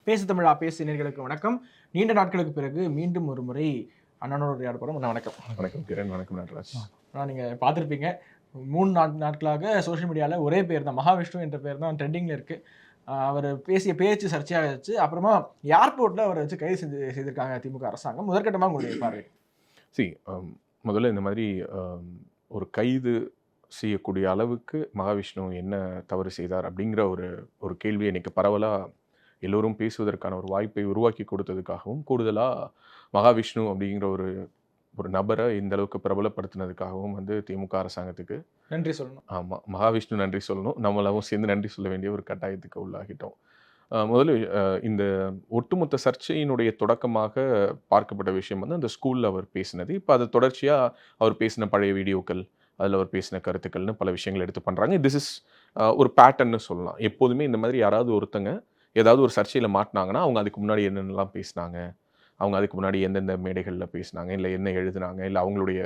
பேசு தமிழா பேசு நேயர்களுக்கு வணக்கம். நீண்ட நாட்களுக்கு பிறகு மீண்டும் ஒரு முறை அண்ணனோட உரையாட போறோம். வணக்கம். வணக்கம் கிரண். வணக்கம் நடராஜ். நீங்க பார்த்துருப்பீங்க 3 நாட்களாக சோஷியல் மீடியாவில் ஒரே பேர் தான், மகாவிஷ்ணு என்ற பேர் தான் ட்ரெண்டிங்கில் இருக்கு. அவர் பேசிய பேச்சு சர்ச்சையாகிடுச்சு. அப்புறமா ஏர்போர்ட்டில் அவரை வச்சு கைது செய்திருக்காங்க திமுக அரசாங்கம். முதற்கட்டமாக உங்களுடைய பார்வை? முதல்ல இந்த மாதிரி ஒரு கைது செய்யக்கூடிய அளவுக்கு மகாவிஷ்ணு என்ன தவறு செய்தார் அப்படிங்கிற ஒரு கேள்வி எனக்கு பரவலாக எல்லோரும் பேசுவதற்கான ஒரு வாய்ப்பை உருவாக்கி கொடுத்ததுக்காகவும், கூடுதலாக மகாவிஷ்ணு அப்படிங்கிற ஒரு ஒரு நபரை இந்த அளவுக்கு பிரபலப்படுத்தினதுக்காகவும் திமுக அரசாங்கத்துக்கு நன்றி சொல்லணும். ஆமாம், மகாவிஷ்ணு நன்றி சொல்லணும். நம்மளாவும் சேர்ந்து நன்றி சொல்ல வேண்டிய ஒரு கட்டாயத்துக்கு உள்ளாகிட்டோம். முதல்ல இந்த ஒட்டுமொத்த சர்ச்சையினுடைய தொடக்கமாக பார்க்கப்பட்ட விஷயம் அந்த ஸ்கூலில் அவர் பேசினது. இப்போ அது தொடர்ச்சியாக அவர் பேசின பழைய வீடியோக்கள், அதில் அவர் பேசின கருத்துக்கள்னு பல விஷயங்கள் எடுத்து பண்ணுறாங்க. திஸ் இஸ் ஒரு பேட்டர்ன்னு சொல்லலாம். எப்போதுமே இந்த மாதிரி யாராவது ஒருத்தங்க ஏதாவது ஒரு சர்ச்சையில் மாட்டினாங்கன்னா, அவங்க அதுக்கு முன்னாடி என்னென்னலாம் பேசினாங்க, அவங்க அதுக்கு முன்னாடி எந்தெந்த மேடைகளில் பேசினாங்க, இல்லை என்ன எழுதுனாங்க, இல்லை அவங்களுடைய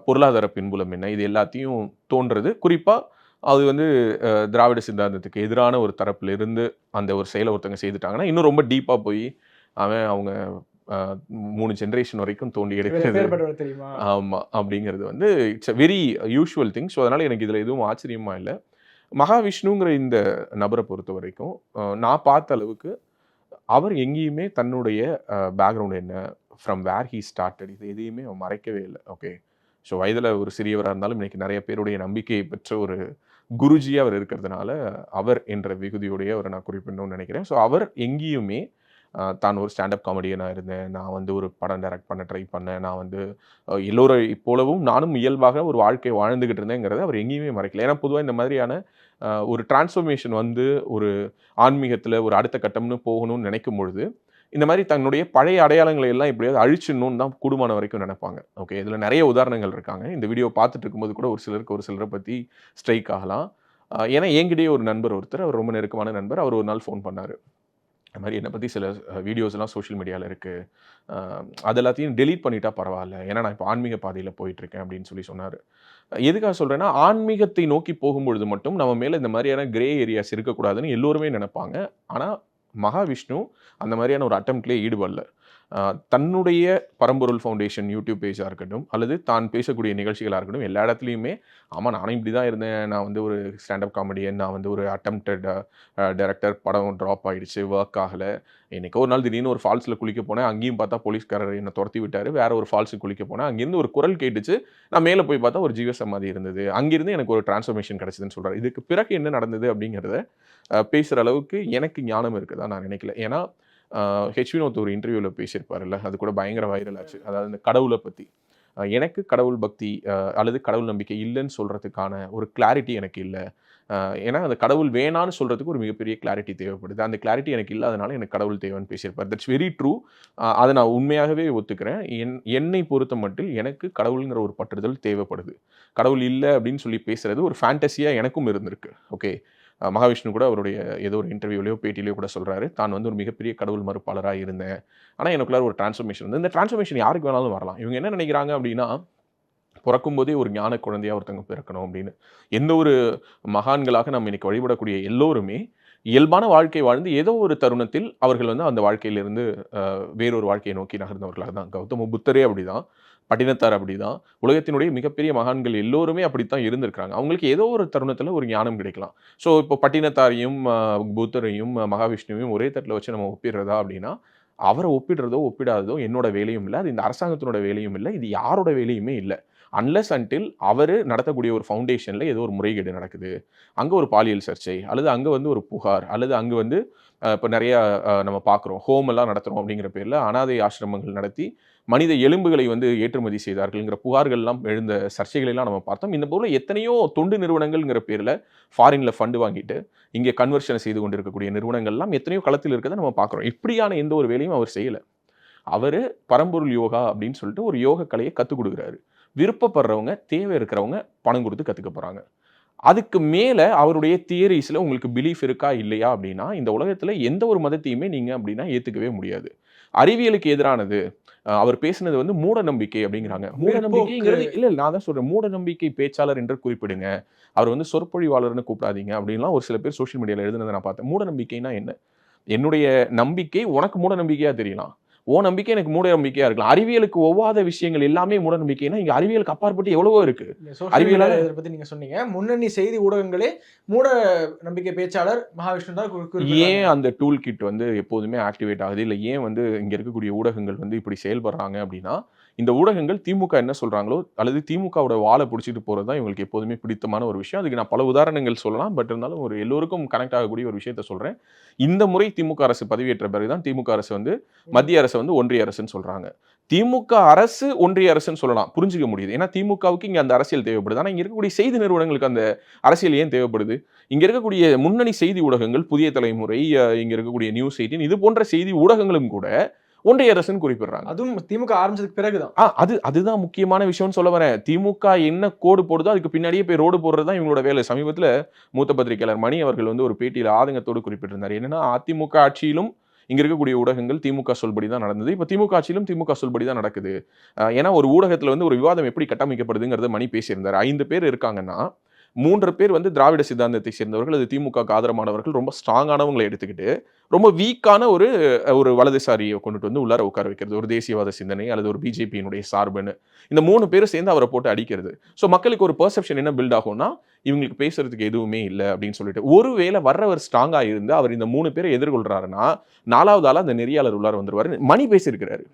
பொருளாதார பின்புலம் என்ன, இது எல்லாத்தையும் தோன்றது. குறிப்பாக அது திராவிட சித்தாந்தத்துக்கு எதிரான ஒரு தரப்புல இருந்து அந்த ஒரு செயலை ஒருத்தங்க செய்துட்டாங்கன்னா, இன்னும் ரொம்ப டீப்பாக போய் அவங்க 3 ஜென்ரேஷன் வரைக்கும் தோண்டி எடுக்கிறது. தெரியுமா? ஆமாம், அப்படிங்கிறது it's a very usual thing. So அதனால் எனக்கு இதில் எதுவும் ஆச்சரியமா இல்லை. மகாவிஷ்ணுங்கிற இந்த நபரை பொறுத்த வரைக்கும் நான் பார்த்த அளவுக்கு அவர் எங்கேயுமே தன்னுடைய பேக்ரவுண்ட் என்ன, ஃப்ரம் வேர் ஹீ ஸ்டார்டட், இது எதையுமே அவர் மறைக்கவே இல்லை. ஓகே, ஸோ வயதில் ஒரு சிறியவராக இருந்தாலும் இன்றைக்கி நிறைய பேருடைய நம்பிக்கையை பெற்ற ஒரு குருஜியாக அவர் இருக்கிறதுனால அவர் என்ற விகுதியோடைய அவரை நான் குறிப்பிடணும்னு நினைக்கிறேன். ஸோ அவர் எங்கேயுமே தான் ஒரு ஸ்டாண்டப் காமெடியனாக இருந்தேன், நான் ஒரு படம் டைரக்ட் பண்ண ட்ரை பண்ணேன், நான் எல்லோரை போலவும் நானும் இயல்பாக ஒரு வாழ்க்கையை வாழ்ந்துக்கிட்டு இருந்தேங்கிறத அவர் எங்கேயுமே மறைக்கல. ஏன்னா பொதுவாக இந்த மாதிரியான ஒரு டிரான்ஸ்ஃபர்மேஷன் ஒரு ஆன்மீகத்தில் ஒரு அடுத்த கட்டம்னு போகணும்னு நினைக்கும் பொழுது இந்த மாதிரி தன்னுடைய பழைய அடையாளங்களை எல்லாம் எப்படியாவது அழிச்சிடணும்னு தான் கூடுமான வரைக்கும் நினைப்பாங்க. ஓகே, இதில் நிறைய உதாரணங்கள் இருக்காங்க. இந்த வீடியோ பார்த்துட்டு இருக்கும்போது கூட ஒரு சிலரை பற்றி ஸ்ட்ரைக் ஆகலாம். ஏன்னா என்கிட்டயே ஒரு நண்பர் ஒருத்தர், அவர் ரொம்ப நெருக்கமான நண்பர், அவர் ஒரு நாள் ஃபோன் பண்ணார். அது மாதிரி என்னை பற்றி சில வீடியோஸ்லாம் சோஷியல் மீடியாவில் இருக்குது, அது எல்லாத்தையும் டெலீட் பண்ணிட்டா பரவாயில்ல, ஏன்னா நான் இப்போ ஆன்மீக பாதையில் போயிட்டுருக்கேன் அப்படின்னு சொன்னார். எதுக்காக சொல்கிறேன்னா, ஆன்மீகத்தை நோக்கி போகும்பொழுது மட்டும் நம்ம மேலே இந்த மாதிரியான கிரே ஏரியாஸ் இருக்கக்கூடாதுன்னு எல்லோருமே நினைப்பாங்க. ஆனால் மகாவிஷ்ணு அந்த மாதிரியான ஒரு அட்டம்ப்ட்லேயே ஈடுபடல. தன்னுடைய பரம்பொருள் ஃபவுண்டேஷன் யூடியூப் பேஜாக இருக்கட்டும், அல்லது தான் பேசக்கூடிய நிகழ்ச்சிகளாக இருக்கட்டும், எல்லா இடத்துலையுமே ஆமாம் நானும் இப்படி தான் இருந்தேன், நான் ஒரு ஸ்டாண்டப் காமெடியன், நான் ஒரு அட்டம்ப்டட் டைரக்டர், படம் ட்ராப் ஆகிடுச்சு, ஒர்க் ஆகலை, என்றைக்கோ ஒரு நாள் திடீர்னு ஒரு ஃபால்ஸில் குளிக்க போனேன், அங்கேயும் பார்த்தா போலீஸ்காரர் என்னை துரத்தி விட்டார், வேறு ஒரு ஃபால்ஸுக்கு குளிக்க போனேன், அங்கேருந்து ஒரு குரல் கேட்டுச்சு, நான் மேலே போய் பார்த்தா ஒரு ஜீவ சமாதி இருந்தது, அங்கேருந்து எனக்கு ஒரு டிரான்ஸ்ஃபர்மேஷன் கிடச்சிதுன்னு சொல்கிறார். இதுக்கு பிறகு என்ன நடந்தது அப்படிங்கிறத பேசுகிற அளவுக்கு எனக்கு ஞானம் இருக்குதா நான் நினைக்கல. ஏன்னா வினோத் ஒரு இன்டர்வியூவில் பேசியிருப்பார்ல, அது கூட பயங்கர வைரல் ஆச்சு. அதாவது இந்த கடவுளை பற்றி, எனக்கு கடவுள் பக்தி அல்லது கடவுள் நம்பிக்கை இல்லைன்னு சொல்கிறதுக்கான ஒரு கிளாரிட்டி எனக்கு இல்லை. ஏன்னா அந்த கடவுள் வேணான்னு சொல்கிறதுக்கு ஒரு மிகப்பெரிய கிளாரிட்டி தேவைப்படுது. அந்த கிளாரிட்டி எனக்கு இல்லாதனால எனக்கு கடவுள் தேவைன்னு பேசியிருப்பார். That's very true. அதை நான் உண்மையாகவே ஒத்துக்கிறேன். என்னை பொறுத்த மட்டில் எனக்கு கடவுளுங்கிற ஒரு பற்றுதல் தேவைப்படுது. கடவுள் இல்லை அப்படின்னு சொல்லி பேசுகிறது ஒரு ஃபேண்டஸியாக எனக்கும் இருந்திருக்கு. ஓகே, மகாவிஷ்ணு கூட அவருடைய ஏதோ ஒரு இன்டர்வியூலையோ பேட்டிலையோ கூட சொல்கிறாரு, தான் ஒரு மிகப்பெரிய கடவுள் மறுப்பாளராக இருந்தேன், ஆனால் எனக்குள்ளார ஒரு டிரான்ஸ்ஃபர்மேஷன் இந்த டிரான்ஸ்ஃபர்மேஷன் யாருக்கு வேணாலும் வரலாம். இவங்க என்ன நினைக்கிறாங்க அப்படின்னா, பிறக்கும் போதே ஒரு ஞான குழந்தையாக ஒருத்தங்க பிறக்கணும் அப்படின்னு. எந்த ஒரு மகான்களாக நம்ம இன்னைக்கு வழிபடக்கூடிய எல்லோருமே இயல்பான வாழ்க்கை வாழ்ந்து ஏதோ ஒரு தருணத்தில் அவர்கள் அந்த வாழ்க்கையிலிருந்து வேறொரு வாழ்க்கையை நோக்கி நகர்ந்தவர்களாக தான். கௌதம புத்தரே அப்படிதான், பட்டினத்தார் அப்படிதான், உலகத்தினுடைய மிகப்பெரிய மகான்கள் எல்லோருமே அப்படித்தான் இருந்திருக்கிறாங்க. அவங்களுக்கு ஏதோ ஒரு தருணத்தில் ஒரு ஞானம் கிடைக்கலாம். ஸோ இப்போ பட்டினத்தாரையும் புத்தரையும் மகாவிஷ்ணுவையும் ஒரே தட்டில் வச்சு நம்ம ஒப்பிடுறதா அப்படின்னா, அவரை ஒப்பிடுறதோ ஒப்பிடாததோ என்னோட வேலையும் இல்லை, அது இந்த அரசாங்கத்தினோட வேலையும் இல்லை, இது யாரோட வேலையுமே இல்லை. அன்லெஸ் அன்டில் அவர் நடத்தக்கூடிய ஒரு ஃபவுண்டேஷனில் ஏதோ ஒரு முறைகேடு நடக்குது, அங்கே ஒரு பாலியல் சர்ச்சை, அல்லது அங்கே ஒரு புகார், அல்லது அங்கே இப்போ நிறையா நம்ம பார்க்குறோம், ஹோமெல்லாம் நடத்துகிறோம் அப்படிங்கிற பேரில் அனாதை ஆசிரமங்கள் நடத்தி மனித எலும்புகளை ஏற்றுமதி செய்தார்கள்ங்கிற புகார்கள்லாம் எழுந்த சர்ச்சைகளெல்லாம் நம்ம பார்த்தோம். இந்த போல எத்தனையோ தொண்டு நிறுவனங்கள்ங்கிற பேரில் ஃபாரினில் ஃபண்டு வாங்கிட்டு இங்கே கன்வர்ஷனை செய்து கொண்டு இருக்கக்கூடிய நிறுவனங்கள்லாம் எத்தனையோ களத்தில் இருக்கிறத நம்ம பார்க்குறோம். இப்படியான எந்த ஒரு வேலையும் அவர் செய்யலை. அவர் பரம்பொருள் யோகா அப்படின்னு சொல்லிட்டு ஒரு யோக கலையை கற்றுக் கொடுக்குறாரு. விருப்பப்படுறவங்க, தேவை இருக்கிறவங்க பணம் கொடுத்து கற்றுக்க போகிறாங்க. அதுக்கு மேலே அவருடைய தியரிஸில் உங்களுக்கு பிலீஃப் இருக்கா இல்லையா அப்படின்னா, இந்த உலகத்தில் எந்த ஒரு மதத்தையுமே நீங்கள் அப்படின்னா ஏற்றுக்கவே முடியாது. அறிவியலுக்கு எதிரானது அவர் பேசினது மூட நம்பிக்கை அப்படிங்கிறாங்க. மூட நம்பிக்கைங்கிறது இல்லை, நான் தான் சொல்கிறேன், மூட நம்பிக்கை பேச்சாளர் என்று குறிப்பிடுங்க, அவர் சொற்பொழிவாளர்னு கூப்பிடாதீங்க அப்படின்லாம் ஒரு சில பேர் சோஷியல் மீடியாவில் எழுதுனதை நான் பார்த்தேன். மூட நம்பிக்கைனா என்ன? என்னுடைய நம்பிக்கை உனக்கு மூட நம்பிக்கையா தெரியலாம், ஓ நம்பிக்கை எனக்கு மூட நம்பிக்கையா இருக்கலாம். அறிவியலுக்கு ஒவ்வாத விஷயங்கள் எல்லாமே மூட நம்பிக்கைனா இங்க அறிவியலுக்கு அப்பாற்பட்டு எவ்வளவோ இருக்கு. அறிவியலால இதை பத்தி நீங்க சொன்னீங்க. முன்னணி செய்தி ஊடகங்களே மூட நம்பிக்கை பேச்சாளர் மகாவிஷ்ணு தான் ஏன் அந்த டூல் கிட் வந்து எப்போதுமே ஆக்டிவேட் ஆகுது, இல்ல ஏன் வந்து இங்க இருக்கக்கூடிய ஊடகங்கள் வந்து இப்படி செயல்படுறாங்க அப்படின்னா, இந்த ஊடகங்கள் திமுக என்ன சொல்றாங்களோ அல்லது திமுகவோட வாழை பிடிச்சிட்டு போறது தான் இவங்களுக்கு எப்போதுமே பிடித்தமான ஒரு விஷயம். அதுக்கு நான் பல உதாரணங்கள் சொல்லலாம். பட் இருந்தாலும் ஒரு எல்லோருக்கும் கனெக்ட் ஆகக்கூடிய ஒரு விஷயத்த சொல்றேன். இந்த முறை திமுக அரசு பதவியேற்ற பிறகுதான் திமுக அரசு வந்து மத்திய அரசு வந்து ஒன்றிய அரசுன்னு சொல்றாங்க. திமுக அரசு ஒன்றிய அரசுன்னு சொல்லலாம், புரிஞ்சுக்க முடியுது. ஏன்னா திமுகவுக்கு இங்க அந்த அரசியல் தேவைப்படுது. ஆனா இங்க இருக்கக்கூடிய செய்தி நிறுவனங்களுக்கு அந்த அரசியல் ஏன் தேவைப்படுது? இங்க இருக்கக்கூடிய முன்னணி செய்தி ஊடகங்கள், புதிய தலைமுறை, இங்க இருக்கக்கூடிய நியூஸ் 18 இது போன்ற செய்தி ஊடகங்களும் கூட ஒன்றிய அரசுன்னு குறிப்பிடுறாங்க. அதுவும் திமுக ஆரம்பிச்சதுக்கு பிறகுதான். அதுதான் முக்கியமான விஷயம்னு சொல்ல வரேன். திமுக என்ன கோடு போடுதோ அதுக்கு பின்னாடியே போய் ரோடு போடுறது தான் இவங்களோட வேலை. சமீபத்துல மூத்த பத்திரிகையாளர் மணி அவர்கள் வந்து ஒரு பேட்டியில ஆதங்கத்தோடு குறிப்பிட்டிருந்தார். என்னன்னா அதிமுக ஆட்சியிலும் இங்க இருக்கக்கூடிய ஊடகங்கள் திமுக சொல்படி தான் நடந்தது. இப்ப திமுக ஆட்சியிலும் திமுக சொல்படி தான் நடக்குது. ஏன்னா ஒரு ஊடகத்துல வந்து ஒரு விவாதம் எப்படி கட்டமைக்கப்படுதுங்கிறத மணி பேசியிருந்தார். 5 பேர் இருக்காங்கன்னா 3 பேர் வந்து திராவிட சித்தாந்தத்தை சேர்ந்தவர்கள், அது திமுகவுக்கு ஆதரவானவர்கள், ரொம்ப ஸ்ட்ராங்கானவங்களை எடுத்துக்கிட்டு, ரொம்ப வீக்கான ஒரு ஒரு வலதுசாரியை கொண்டுட்டு வந்து உள்ளார உட்கார வைக்கிறது. ஒரு தேசியவாத சிந்தனை அல்லது ஒரு பிஜேபியினுடைய சார்புன்னு. இந்த 3 பேரும் சேர்ந்து அவரை போட்டு அடிக்கிறது. ஸோ மக்களுக்கு ஒரு பெர்செப்ஷன் என்ன பில்ட் ஆகும்னா, இவங்களுக்கு பேசுறதுக்கு எதுவுமே இல்ல அப்படின்னு சொல்லிட்டு. ஒருவேளை வர்றவர் ஸ்ட்ராங்கா இருந்து அவர் இந்த 3 பேரை எதிர்கொள்றாருன்னா, 4வது ஆளா அந்த நெறியாளர் உள்ளார வந்துருவாரு. மணி பேசியிருக்கிறாரு.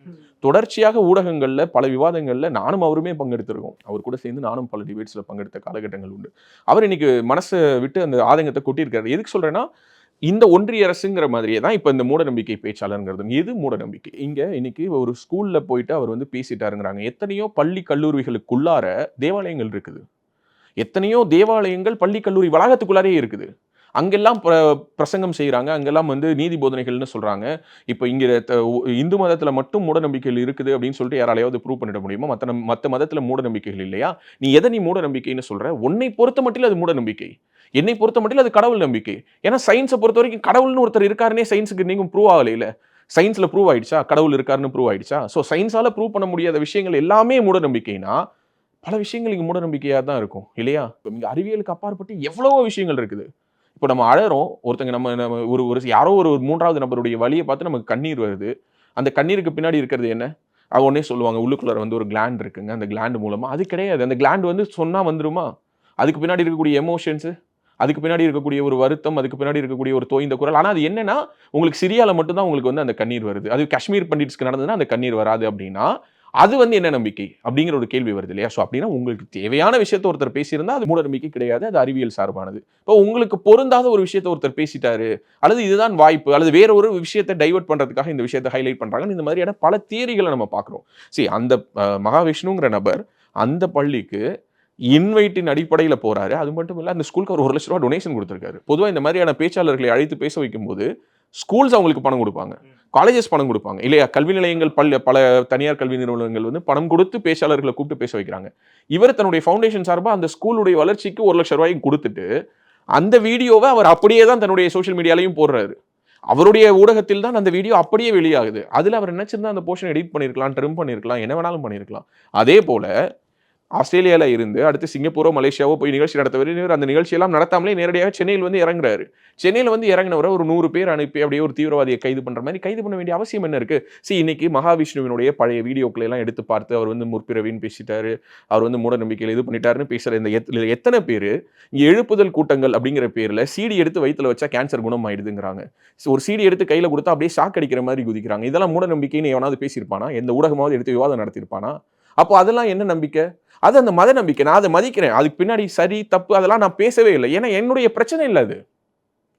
தொடர்ச்சியாக ஊடகங்கள்ல பல விவாதங்கள்ல நானும் அவருமே பங்கெடுத்திருக்கோம். அவர் கூட சேர்ந்து நானும் பல டிபேட்ஸ்ல பங்கெடுத்த காலகட்டங்கள் உண்டு. அவர் இன்னைக்கு மனசை விட்டு அந்த ஆதங்கத்தை கொட்டியிருக்காரு. எதுக்கு சொல்றேன்னா, இந்த ஒன்றிய அரசுங்கிற மாதிரியே தான் இப்ப இந்த மூட நம்பிக்கை பேச்சாளர்ங்கிறது. எது மூட நம்பிக்கை? இங்க இன்னைக்கு ஒரு ஸ்கூல்ல போயிட்டு அவர் வந்து பேசிட்டாருங்கிறாங்க. எத்தனையோ பள்ளி கல்லூரிகளுக்குள்ளார தேவாலயங்கள் இருக்குது. எத்தனையோ தேவாலயங்கள் பள்ளி கல்லூரி வளாகத்துக்குள்ளாரே இருக்குது. அங்கெல்லாம் பிரசங்கம் செய்றாங்க. அங்கெல்லாம் வந்து நீதி போதனைகள்னு சொல்றாங்க. இப்ப இங்க இந்து மதத்துல மட்டும் மூட நம்பிக்கைகள் இருக்குது அப்படின்னு சொல்லிட்டு யாராலயாவது ப்ரூவ் பண்ணிட முடியுமா? மத்த மதத்துல மூட நம்பிக்கைகள் இல்லையா? நீ மூட நம்பிக்கைன்னு சொல்ற? உன்னை பொறுத்த மட்டில் அது மூட நம்பிக்கை. என்னை பொறுத்த மட்டில் அது கடவுள் நம்பிக்கை. ஏன்னா சயின்ஸை பொறுத்த வரைக்கும் கடவுள்னு ஒருத்தர் இருக்காருன்னே சயின்ஸுக்கு நீங்க ப்ரூவ் ஆகலையில. சயின்ஸ்ல ப்ரூவ் ஆயிடுச்சா? கடவுள் இருக்காருன்னு ப்ரூவ் ஆயிடுச்சா? ஸோ சயின்ஸால ப்ரூவ் பண்ண முடியாத விஷயங்கள் எல்லாமே மூட நம்பிக்கைனா, பல விஷயங்கள் இங்க மூட நம்பிக்கையா தான் இருக்கும் இல்லையா? இங்க அறிவியலுக்கு அப்பாற்பட்டு எவ்வளவோ விஷயங்கள் இருக்குது. இப்போ நம்ம அழறோம். ஒருத்தங்க நம்ம நம்ம ஒரு ஒரு யாரோ ஒரு 3வது நபருடைய வலிய பார்த்து நமக்கு கண்ணீர் வருது. அந்த கண்ணீருக்கு பின்னாடி இருக்கிறது என்ன? உடனே சொல்லுவாங்க, உள்ளுக்குள்ளார வந்து ஒரு கிளாண்ட் இருக்குங்க. அந்த கிளாண்ட் மூலமா அது கிடையாது. அந்த கிளாண்ட் வந்து சொன்னா வந்துருமா? அதுக்கு பின்னாடி இருக்கக்கூடிய எமோஷன்ஸ், அதுக்கு பின்னாடி இருக்கக்கூடிய ஒரு வருத்தம், அதுக்கு பின்னாடி இருக்கக்கூடிய ஒரு தோய்ந்த குரல். ஆனா அது என்னன்னா, உங்களுக்கு சிரியால மட்டும் தான் உங்களுக்கு வந்து அந்த கண்ணீர் வருது. அது காஷ்மீர் பண்டிட்ஸ்க்கு நடந்ததுன்னா அந்த கண்ணீர் வராது அப்படின்னா, அது வந்து என்ன நம்பிக்கை? அப்படிங்கிற ஒரு கேள்வி வருது இல்லையா? ஸோ அப்படின்னா உங்களுக்கு தேவையான விஷயத்த ஒருத்தர் பேசியிருந்தா அது மூட நம்பிக்கை கிடையாது. அது அறிவியல் சார்பானது. இப்போ உங்களுக்கு பொருந்தாத ஒரு விஷயத்த ஒருத்தர் பேசிட்டாரு, அல்லது இதுதான் வாய்ப்பு, அல்லது வேற ஒரு விஷயத்த டைவர்ட் பண்றதுக்காக இந்த விஷயத்த ஹைலைட் பண்றாங்கன்னு இந்த மாதிரியான பல தியரிகளை நம்ம பார்க்கிறோம். அந்த மகாவிஷ்ணுங்கிற நபர் அந்த பள்ளிக்கு இன்வைட்டின் அடிப்படையில போறாரு. அது மட்டும் இல்ல, அந்த ஸ்கூலுக்கு அவர் ₹1,00,000 டொனேஷன் குடுத்திருக்காரு. பொதுவா இந்த மாதிரியான பேச்சாளர்களை அழைத்து பேச வைக்கும்போது, ஸ்கூல்ஸ் அவங்களுக்கு பணம் குடுப்பாங்க. காலேஜஸ் பணம் குடுப்பாங்க. இல்லையா? கல்வி நிலையங்கள் பல தனியார் கல்வி நிறுவனங்கள் வந்து பணம் கொடுத்து பேச்சாளர்களை கூப்பிட்டு பேச வைக்கிறாங்க. இவர் தன்னுடைய ஃபவுண்டேஷன் சார்பா அந்த ஸ்கூலுடைய வளர்ச்சிக்கு ₹1,00,000 குடுத்துட்டு, அந்த வீடியோவ அவர் அப்படியே தான் தன்னுடைய சோசியல் மீடியாலயும் போடுறாரு. அவருடைய ஊடகத்தில் தான் அந்த வீடியோ அப்படியே வெளியாகுது. அதுல அவர் நினைச்சிருந்தா அந்த போர்ஷன் எடிட் பண்ணியிருக்கலாம், ட்ரிம் பண்ணியிருக்கலாம், என்ன வேணாலும் பண்ணியிருக்கலாம். அதே போல ஆஸ்திரேலியால இருந்து அடுத்து சிங்கப்பூரோ, மலேசியாவோ போய் நிகழ்ச்சி நடத்த அந்த நிகழ்ச்சியெல்லாம் நடத்தாமலே நேரடியாக சென்னையில் வந்து இறங்குறாரு. சென்னையில வந்து இறங்கினவரை ஒரு 100 பேர் அனுப்பி அப்படியே ஒரு தீவிரவாதியை கைது பண்ற மாதிரி கைது பண்ண வேண்டிய அவசியம் என்ன இருக்கு? இன்னைக்கு மகாவிஷ்ணுவினுடைய பழைய வீடியோக்களை எல்லாம் எடுத்து பார்த்து அவர் வந்து முற்பிறவின்னு பேசிட்டாரு, அவர் வந்து மூட நம்பிக்கையில் இது பண்ணிட்டாருன்னு பேசுற இந்த எத்தனை பேரு இங்க எழுப்புதல் கூட்டங்கள் அப்படிங்கிற பேர்ல சிடி எடுத்து வயித்துல வச்சா கேன்சர் குணம் ஆயிடுதுங்கிறாங்க. ஒரு சிடி எடுத்து கையில கொடுத்தா அப்படியே ஷாக் அடிக்கிற மாதிரி குதிக்கிறாங்க. இதெல்லாம் மூட நம்பிக்கைன்னு எவனாவது பேசியிருப்பானா? எந்த ஊடகமாவது எடுத்து விவாதம் நடத்தியிருப்பானா? அப்போ அதெல்லாம் என்ன நம்பிக்கை? அது அந்த மத நம்பிக்கை. நான் அதை மதிக்கிறேன். அதுக்கு பின்னாடி சரி, தப்பு அதெல்லாம் நான் பேசவே இல்லை. ஏன்னா என்னுடைய பிரச்சனை இல்ல அது.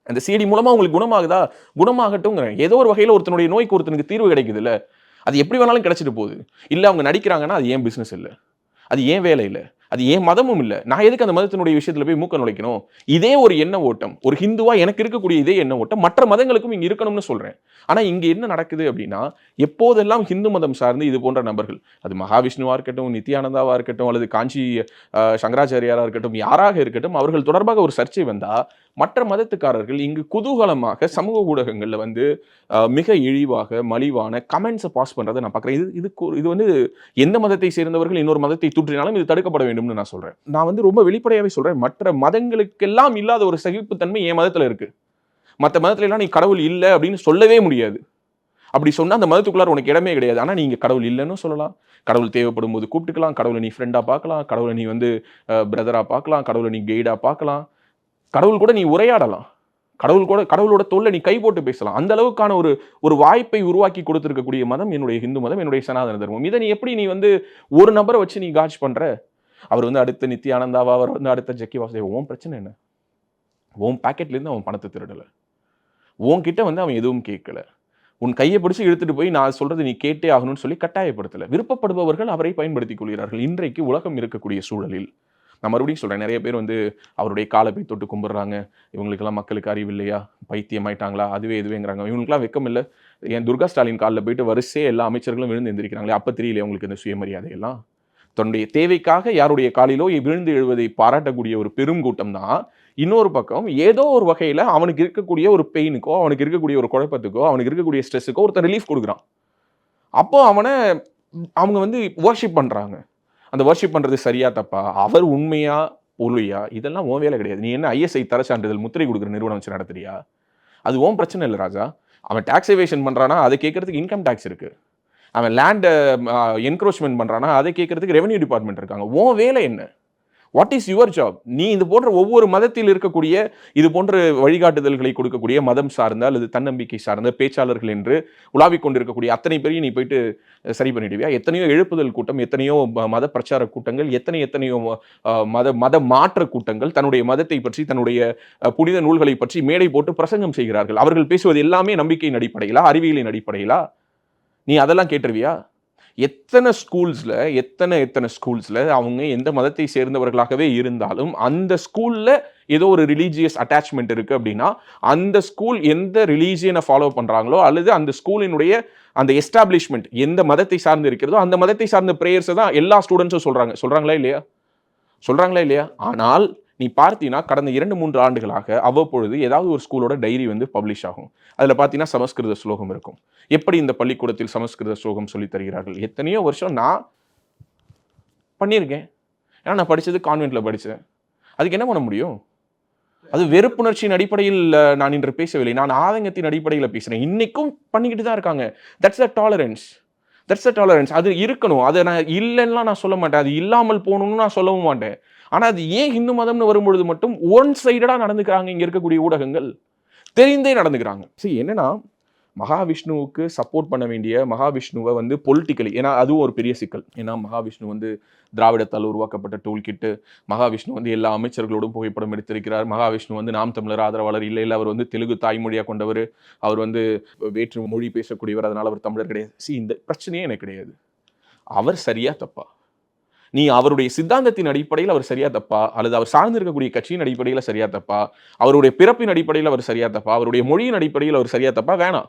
அந்த சிடி மூலமா உங்களுக்கு குணமாகுதா? குணமாகட்டும்ங்கிறேன். ஏதோ ஒரு வகையில ஒருத்தனுடைய நோய்க்கு ஒருத்தனுக்கு தீர்வு கிடைக்குதுல்ல. அது எப்படி வேணாலும் கிடைச்சிட்டு போகுது. இல்ல அவங்க நடிக்கிறாங்கன்னா அது ஏன் பிசினஸ் இல்ல. அது ஏன் வேலை இல்ல. அது ஏன் மதமும் இல்ல. நான் எதுக்கு அந்த மதத்தினுடைய விஷயத்துல போய் மூக்க நுழைக்கணும்? இதே ஒரு எண்ண ஓட்டம். ஒரு ஹிந்துவா எனக்கு இருக்கக்கூடிய இதே எண்ண ஓட்டம் மற்ற மதங்களுக்கும் இங்க இருக்கணும்னு சொல்றேன். ஆனா இங்க என்ன நடக்குது அப்படின்னா, எப்போதெல்லாம் ஹிந்து மதம் சார்ந்து இது போன்ற நபர்கள், அது மகாவிஷ்ணுவா இருக்கட்டும், நித்யானந்தாவா இருக்கட்டும், அல்லது காஞ்சி சங்கராச்சாரியாரா இருக்கட்டும், யாராக இருக்கட்டும், அவர்கள் தொடர்பாக ஒரு சர்ச்சை வந்தா மற்ற மதத்துக்காரர்கள் இங்கு குதூகலமாக சமூக ஊடகங்கள்ல வந்து மிக இழிவாக மலிவான கமெண்ட்ஸை பாஸ் பண்றதை நான் பார்க்குறேன். இது வந்து எந்த மதத்தை சேர்ந்தவர்கள் இன்னொரு மதத்தை தூற்றினாலும் இது தடுக்கப்பட வேண்டும்னு நான் சொல்றேன். நான் வந்து ரொம்ப வெளிப்படையாவே சொல்றேன். மற்ற மதங்களுக்கெல்லாம் இல்லாத ஒரு சகிப்புத்தன்மை என் மதத்துல இருக்கு. மற்ற மதத்துல எல்லாம் நீ கடவுள் இல்லை அப்படின்னு சொல்லவே முடியாது. அப்படி சொன்னா அந்த மதத்துக்குள்ளார உனக்கு இடமே கிடையாது. ஆனா நீங்க கடவுள் இல்லைன்னு சொல்லலாம். கடவுள் தேவைப்படும் போது கூப்பிட்டுக்கலாம். கடவுளை நீ ஃப்ரெண்டா பார்க்கலாம். கடவுளை நீ வந்து பிரதரா பார்க்கலாம். கடவுளை நீ கைடா பார்க்கலாம். கடவுள் கூட நீ உரையாடலாம். கடவுளோட தோல்ல நீ கை போட்டு பேசலாம். அந்த அளவுக்கான ஒரு ஒரு வாய்ப்பை உருவாக்கி கொடுத்திருக்கக்கூடிய மதம் என்னுடைய ஹிந்து மதம், என்னுடைய சனாதன தர்மம். இதை நீ எப்படி நீ வந்து ஒரு நபரை வச்சு நீ காட்ச் பண்ற? அவர் வந்து அடுத்த நித்யானந்தாவா, அவர் வந்து அடுத்த ஜக்கி வாசுதேவ். உன் பிரச்சனை என்ன? உன் பாக்கெட்ல இருந்து அவன் பணத்தை திருடல. உன்கிட்ட வந்து அவன் எதுவும் கேட்கல. உன் கையை பிடிச்சு இழுத்துட்டு போய் நான் சொல்றது நீ கேட்டே ஆகணும்னு சொல்லி கட்டாயப்படுத்தல. விருப்பப்படுபவர்கள் அவரை பயன்படுத்திக் கொள்கிறார்கள். இன்றைக்கு உலகம் இருக்கக்கூடிய சூழலில் நான் மறுபடியும் சொல்றேன், நிறைய பேர் வந்து அவருடைய காலை போய் தொட்டு கும்பிடுறாங்க. இவங்களுக்கெல்லாம் மக்களுக்கு அறிவு இல்லையா, பைத்தியம் ஆயிட்டாங்களா, அதுவே இதுவேங்கிறாங்க. இவங்களுக்குலாம் வெக்கம் இல்லை. என் துர்கா ஸ்டாலின் காலில் போயிட்டு வரிசையே எல்லா அமைச்சர்களும் விழுந்து எந்திரிக்கிறாங்களே, அப்ப தெரியல அவங்களுக்கு இந்த சுயமரியாதை எல்லாம். தன்னுடைய தேவைக்காக யாருடைய காலிலோ விழுந்து எழுவதை பாராட்டக்கூடிய ஒரு பெரும் கூட்டம் தான். இன்னொரு பக்கம் ஏதோ ஒரு வகையில அவனுக்கு இருக்கக்கூடிய ஒரு பெயினுக்கோ, அவனுக்கு இருக்கக்கூடிய ஒரு குழப்பத்துக்கோ, அவனுக்கு இருக்கக்கூடிய ஸ்ட்ரெஸ்ஸுக்கோ ஒருத்தர் ரிலீஃப் கொடுக்குறான். அப்போ அவங்க வந்து வர்ஷிப் பண்றாங்க. அந்த வர்ஷிப் பண்றது சரியா தப்பா, அவர் உண்மையா பொய்யா, இதெல்லாம் உன் வேலை கிடையாது. நீ என்ன ISI தர சான்றிதழ் முத்திரை கொடுக்குற நிறுவனம் வச்சு நடத்துறியா? அது உன் பிரச்சனை இல்லை ராஜா. அவன் டாக்ஸ் எவேஷன் பண்றானா, அதை கேட்கறதுக்கு இன்கம் டாக்ஸ் இருக்கு. அவன் லேண்ட் என்க்ரோச்மெண்ட் பண்றானா, அதை கேட்கறதுக்கு ரெவென்யூ டிபார்ட்மெண்ட் இருக்காங்க. உன் வேலை என்ன? What is your job? நீ இது போன்ற ஒவ்வொரு மதத்தில் இருக்கக்கூடிய இது போன்ற வழிகாட்டுதல்களை கொடுக்கக்கூடிய மதம் சார்ந்த அல்லது தன்னம்பிக்கை சார்ந்த பேச்சாளர்கள் என்று உலாவிக் கொண்டிருக்கக்கூடிய அத்தனை பேரையும் நீ போயிட்டு சரி பண்ணிடுவியா? எத்தனையோ எழுப்புதல் கூட்டம், எத்தனையோ மத பிரச்சார கூட்டங்கள், எத்தனையோ மத மாற்ற கூட்டங்கள் தன்னுடைய மதத்தை பற்றி, தன்னுடைய புனித நூல்களை பற்றி மேடை போட்டு பிரசங்கம் செய்கிறார்கள். அவர்கள் பேசுவது எல்லாமே நம்பிக்கையின் அடிப்படையிலா, அறிவியலின் அடிப்படையிலா? நீ அதெல்லாம் கேட்டுருவியா? எத்தனை ஸ்கூல்ஸ்ல அவங்க எந்த மதத்தை சேர்ந்தவர்களாகவே இருந்தாலும் அந்த ஸ்கூல்ல ஏதோ ஒரு ரிலீஜியஸ் அட்டாச்மெண்ட் இருக்கு அப்படின்னா, அந்த ஸ்கூல் எந்த ரிலீஜியனை ஃபாலோ பண்றாங்களோ அல்லது அந்த ஸ்கூலினுடைய அந்த எஸ்டாப்ளிஷ்மெண்ட் எந்த மதத்தை சார்ந்து இருக்கிறதோ அந்த மதத்தை சார்ந்த பிரேயர்ஸை தான் எல்லா ஸ்டூடெண்ட்ஸும் சொல்றாங்களா இல்லையா? ஆனால் நீ பார்த்தீங்கன்னா கடந்த 2-3 ஆண்டுகளாக அவ்வப்பொழுது ஏதாவது ஒரு ஸ்கூலோட டைரி வந்து பப்ளிஷ் ஆகும். அதில் பார்த்தீங்கன்னா சமஸ்கிருத ஸ்லோகம் இருக்கும். எப்படி இந்த பள்ளிக்கூடத்தில் சமஸ்கிருத ஸ்லோகம் சொல்லி தருகிறார்கள்? எத்தனையோ வருஷம் நான் பண்ணியிருக்கேன். ஏன்னா நான் படித்தது கான்வென்ட்ல படித்தேன். அதுக்கு என்ன பண்ண முடியும்? அது வெறுப்புணர்ச்சியின் அடிப்படையில் நான் இன்று பேசவில்லை. நான் ஆதங்கத்தின் அடிப்படையில் பேசுகிறேன். இன்னைக்கும் பண்ணிக்கிட்டு தான் இருக்காங்க. That's a tolerance. அது இருக்கணும். அதை நான் இல்லைன்னா நான் சொல்ல மாட்டேன். அது இல்லாமல் போகணும்னு நான் சொல்லவும் மாட்டேன். ஆனால் அது ஏன் இந்து மதம்னு வரும்பொழுது மட்டும் ஒன் சைடடாக நடந்துக்கிறாங்க இங்கே இருக்கக்கூடிய ஊடகங்கள்? தெரிந்தே நடந்துக்கிறாங்க. சரி, என்னன்னா மகாவிஷ்ணுவுக்கு சப்போர்ட் பண்ண வேண்டிய மகாவிஷ்ணுவை வந்து பொலிட்டிக்கலி, ஏன்னா அதுவும் ஒரு பெரிய சிக்கல். ஏன்னா மகாவிஷ்ணு வந்து திராவிடத்தால் உருவாக்கப்பட்ட டூல் கிட்டு. மகாவிஷ்ணு வந்து எல்லா அமைச்சர்களோடும் புகைப்படம் எடுத்திருக்கிறார். மகாவிஷ்ணு வந்து நாம் தமிழர் ஆதரவாளர் இல்லை, அவர் வந்து தெலுங்கு தாய்மொழியாக கொண்டவர், அவர் வந்து வேற்று மொழி பேசக்கூடியவர், அதனால் அவர் தமிழர் கிடையாது. இந்த பிரச்சனையே எனக்கு கிடையாது. அவர் சரியா தப்பா? நீ அவருடைய சித்தாந்தத்தின் அடிப்படையில் அவர் சரியா தப்பா, அல்லது அவர் சார்ந்து இருக்கக்கூடிய கட்சியின் அடிப்படையில் சரியா தப்பா, அவருடைய பிறப்பின் அடிப்படையில் அவர் சரியா தப்பா, அவருடைய மொழியின் அடிப்படையில் அவர் சரியா தப்பா? வேணாம்.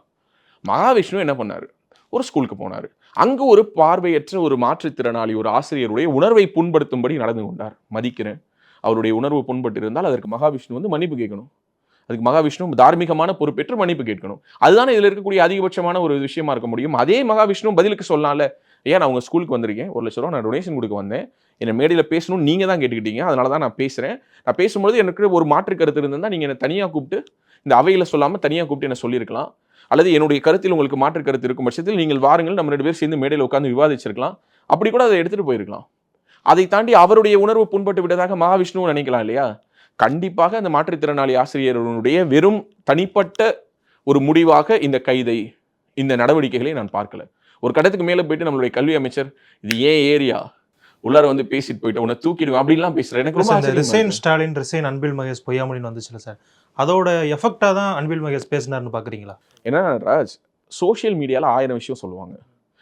மகாவிஷ்ணு என்ன பண்ணாரு? ஒரு ஸ்கூலுக்கு போனாரு. அங்கு ஒரு பார்வையற்ற ஒரு மாற்றுத்திறனாளி ஒரு ஆசிரியருடைய உணர்வை புண்படுத்தும்படி நடந்து கொண்டார். மதிக்கிறேன். அவருடைய உணர்வு புண்பட்டு இருந்தால் அதற்கு மகாவிஷ்ணு வந்து மன்னிப்பு கேட்கணும். அதுக்கு மகாவிஷ்ணு தார்மீகமான பொறுப்பேற்று மன்னிப்பு கேட்கணும். அதுதானே இதில் இருக்கக்கூடிய அதிகபட்சமான ஒரு விஷயமா இருக்க முடியும். அதே மகாவிஷ்ணு பதிலுக்கு சொல்லலாம்ல, ஏன் நான் உங்கள் ஸ்கூலுக்கு வந்திருக்கேன், 1 லட்ச ரூபா நான் டொனேஷன் கொடுக்க வந்தேன், என்னை மேடையில் பேசணும்னு நீங்கள் தான் கேட்டுக்கிட்டீங்க, அதனால தான் நான் பேசுகிறேன். நான் பேசும்போது எனக்கு ஒரு மாற்று கருத்து இருந்திருந்தால் நீங்கள் என்னை தனியாக கூப்பிட்டு, இந்த அவையில் சொல்லாமல் தனியாக கூப்பிட்டு என்ன சொல்லியிருக்கலாம். அல்லது என்னுடைய கருத்தில் உங்களுக்கு மாற்று கருத்து இருக்கும் பட்சத்தில் நீங்கள் வாருங்கள், நம்ம 2 பேர் சேர்ந்து மேடையில் உட்காந்து விவாதிச்சிருக்கலாம். அப்படி கூட அதை எடுத்துகிட்டு போயிருக்கலாம். அதை தாண்டி அவருடைய உணர்வு புண்பட்டு விட்டதாக மகாவிஷ்ணுவும் நினைக்கலாம் இல்லையா? கண்டிப்பாக அந்த மாற்றுத்திறனாளி ஆசிரியருடைய வெறும் தனிப்பட்ட ஒரு முடிவாக இந்த கைதை, இந்த நடவடிக்கைகளை நான் பார்க்கல. ஒரு கட்டத்துக்கு மேலே போயிட்டு நம்மளுடைய கல்வி அமைச்சர், இது ஏன் ஏரியா, உள்ளார வந்து பேசிட்டு போயிட்டு உன்னை தூக்கிடுவேன் அப்படின்லாம் பேசுறேன். எனக்கு ரொம்ப ரிசைன் ஸ்டாலின், ரிசைன் அன்பில் மகேஷ் பொய்யாமொழின்னு வந்துச்சுல சார், அதோட எஃபெக்டாக தான் அன்பில் மகேஷ் பேசினார்னு பார்க்குறீங்களா? ஏன்னா ராஜ், சோஷியல் மீடியாவில் 1000 விஷயம் சொல்லுவாங்க.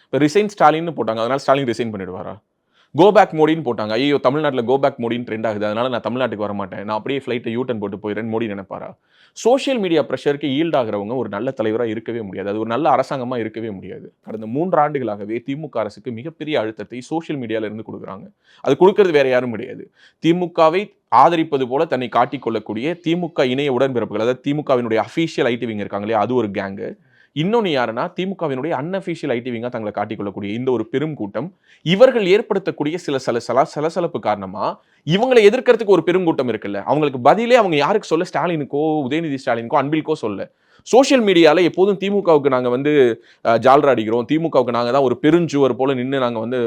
இப்போ ரிசைன் ஸ்டாலின்னு போட்டாங்க, அதனால ஸ்டாலின் ரிசைன் பண்ணிடுவாரா? கோபேக் மோடின்னு போட்டாங்க, ஐயோ தமிழ்நாட்டில் கோபேக் மோடின்னு ட்ரெண்ட் ஆகுது, அதனால நான் தமிழ்நாட்டுக்கு வர மாட்டேன், நான் அப்படியே ஃப்ளைட்டை யூட்டன் போட்டு போயிடுறேன் மோடி நினைப்பாரா? சோஷியல் மீடியா ப்ரெஷருக்கு ஈல்ட் ஆகிறவங்க ஒரு நல்ல தலைவராக இருக்கவே முடியாது. அது ஒரு நல்ல அரசாங்கமாக இருக்கவே முடியாது. கடந்த 3 ஆண்டுகளாகவே திமுக அரசுக்கு மிகப்பெரிய அழுத்தத்தை சோஷியல் மீடியால இருந்து கொடுக்குறாங்க. அது கொடுக்கறது வேற யாரும் கிடையாது. திமுகவை ஆதரிப்பது போல தன்னை காட்டிக் கொள்ளக்கூடிய திமுக இணைய உடன்பிறப்புகள், அதாவது திமுகவினுடைய அஃபீஷியல் ஐடி விங் இருக்காங்க இல்லையா, அது ஒரு கேங்கு. இன்னொன்னு யாருன்னா திமுகவினுடைய அன்அஃபிஷியல் ஐடிவிங்கா தங்களை காட்டிக்கொள்ளக்கூடிய இந்த ஒரு பெரும் கூட்டம் இவர்கள் ஏற்படுத்தக்கூடிய சில சலசலப்பு காரணமா இவங்களை எதிர்க்கிறதுக்கு ஒரு பெருங்கூட்டம் இருக்குல்ல, அவங்களுக்கு பதிலே அவங்க யாருக்கு சொல்ல, ஸ்டாலினுக்கோ உதயநிதி ஸ்டாலினுக்கோ அன்பில்கோ சொல்ல. சோஷியல் மீடியால எப்போதும் திமுகவுக்கு நாங்க வந்து ஜால்ரா அடிக்கிறோம், திமுகவுக்கு நாங்க தான் ஒரு பெருஞ்சுவர் போல நின்று நாங்க வந்து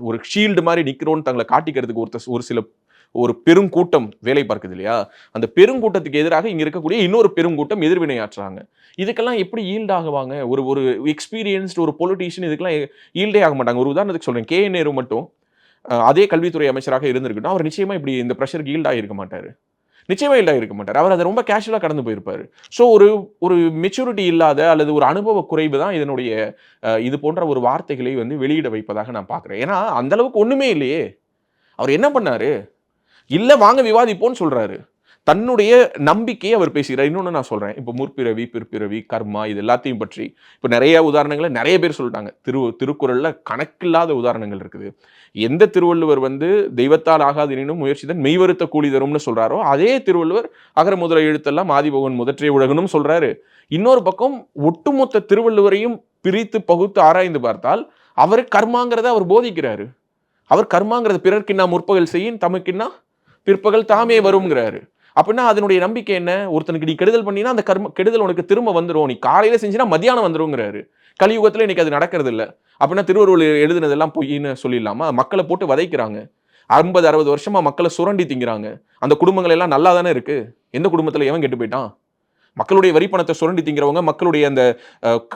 ஒரு ஷீல்டு மாதிரி நிக்கிறோம்னு தங்களை காட்டிக்கிறதுக்கு ஒரு சில ஒரு பெருங்கூட்டம் வேலை பார்க்குது இல்லையா, அந்த பெருங்கூட்டத்துக்கு எதிராக இங்க இருக்கக்கூடிய இன்னொரு பெருங்கூட்டம் எதிர்வினையாற்றுறாங்க. இதுக்கெல்லாம் எப்படி ஈல்ட் ஆகுவாங்க? ஒரு எக்ஸ்பீரியன்ஸ்டு ஒரு பொலிட்டீஷியன் இதுக்கெல்லாம் ஈல்டே ஆக மாட்டாங்க. ஒரு உதாரணத்துக்கு சொல்றேன், கே நேரு மட்டும் அதே கல்வித்துறை அமைச்சராக இருந்திருக்கட்டும், அவர் நிச்சயமா இப்படி இந்த ப்ரெஷருக்கு ஈல்ட் ஆகிருக்க மாட்டாரு. நிச்சயமா ஈல்ட் ஆகிருக்க மாட்டார். அவர் அதை ரொம்ப கேஷுவலா கடந்து போயிருப்பாரு. ஸோ ஒரு மெச்சூரிட்டி இல்லாத அல்லது ஒரு அனுபவ குறைவு தான் இதனுடைய இது போன்ற ஒரு வார்த்தைகளை வந்து வெளியிட வைப்பதாக நான் பார்க்குறேன். ஏன்னா அந்த அளவுக்கு ஒண்ணுமே இல்லையே. அவர் என்ன பண்ணாரு? இல்ல வாங்க விவாதிப்போம்னு சொல்றாரு. தன்னுடைய நம்பிக்கையை அவர் பேசுகிறார். இன்னொன்னு நான் சொல்றேன், இப்போ முற்பிறவி பிற்பிறவி கர்மா இது எல்லாத்தையும் பற்றி இப்போ நிறைய உதாரணங்களை நிறைய பேர் சொல்லிட்டாங்க. திருக்குறள்ல கணக்கில்லாத உதாரணங்கள் இருக்குது. எந்த திருவள்ளுவர் வந்து தெய்வத்தால் ஆகாது எனினும் முயற்சிதான் மெய்வருத்த கூலி தரும்னு சொல்றாரோ, அதே திருவள்ளுவர் அகர முதல எழுத்தெல்லாம் ஆதிபகவன் முதற்றே உலகனும் சொல்றாரு. இன்னொரு பக்கம் ஒட்டுமொத்த திருவள்ளுவரையும் பிரித்து பகுத்து ஆராய்ந்து பார்த்தால் அவர் கர்மாங்கிறத அவர் போதிக்கிறாரு. அவர் கர்மாங்கிறது பிறர்க்கின்னா முற்பகல் செய்யின் தமக்கின்னா பிற்பகல் தாமே வருங்கிறாரு. அப்படின்னா அதனுடைய நம்பிக்கை என்ன? ஒருத்தனுக்கு நீ கெடுதல் பண்ணினா அந்த கெடுதல் உனக்கு திரும்ப வந்துடும், நீ காலையில செஞ்சினா மத்தியானம் வந்துருங்கிறாரு. கலியுகத்துல இன்னைக்கு அது நடக்கிறது இல்லை. அப்படின்னா திருவள்ளுவர் எழுதுனதெல்லாம் பொய்ன்னு சொல்லிடலாமா? மக்களை போட்டு வதைக்கிறாங்க. 50-60 வருஷமா மக்களை சுரண்டி திங்கிறாங்க. அந்த குடும்பங்கள் எல்லாம் நல்லா தானே இருக்கு. எந்த குடும்பத்துல எவன் கெட்டு போயிட்டான்? மக்களுடைய வரி பணத்தை சுரண்டி திங்கிறவங்க மக்களுடைய அந்த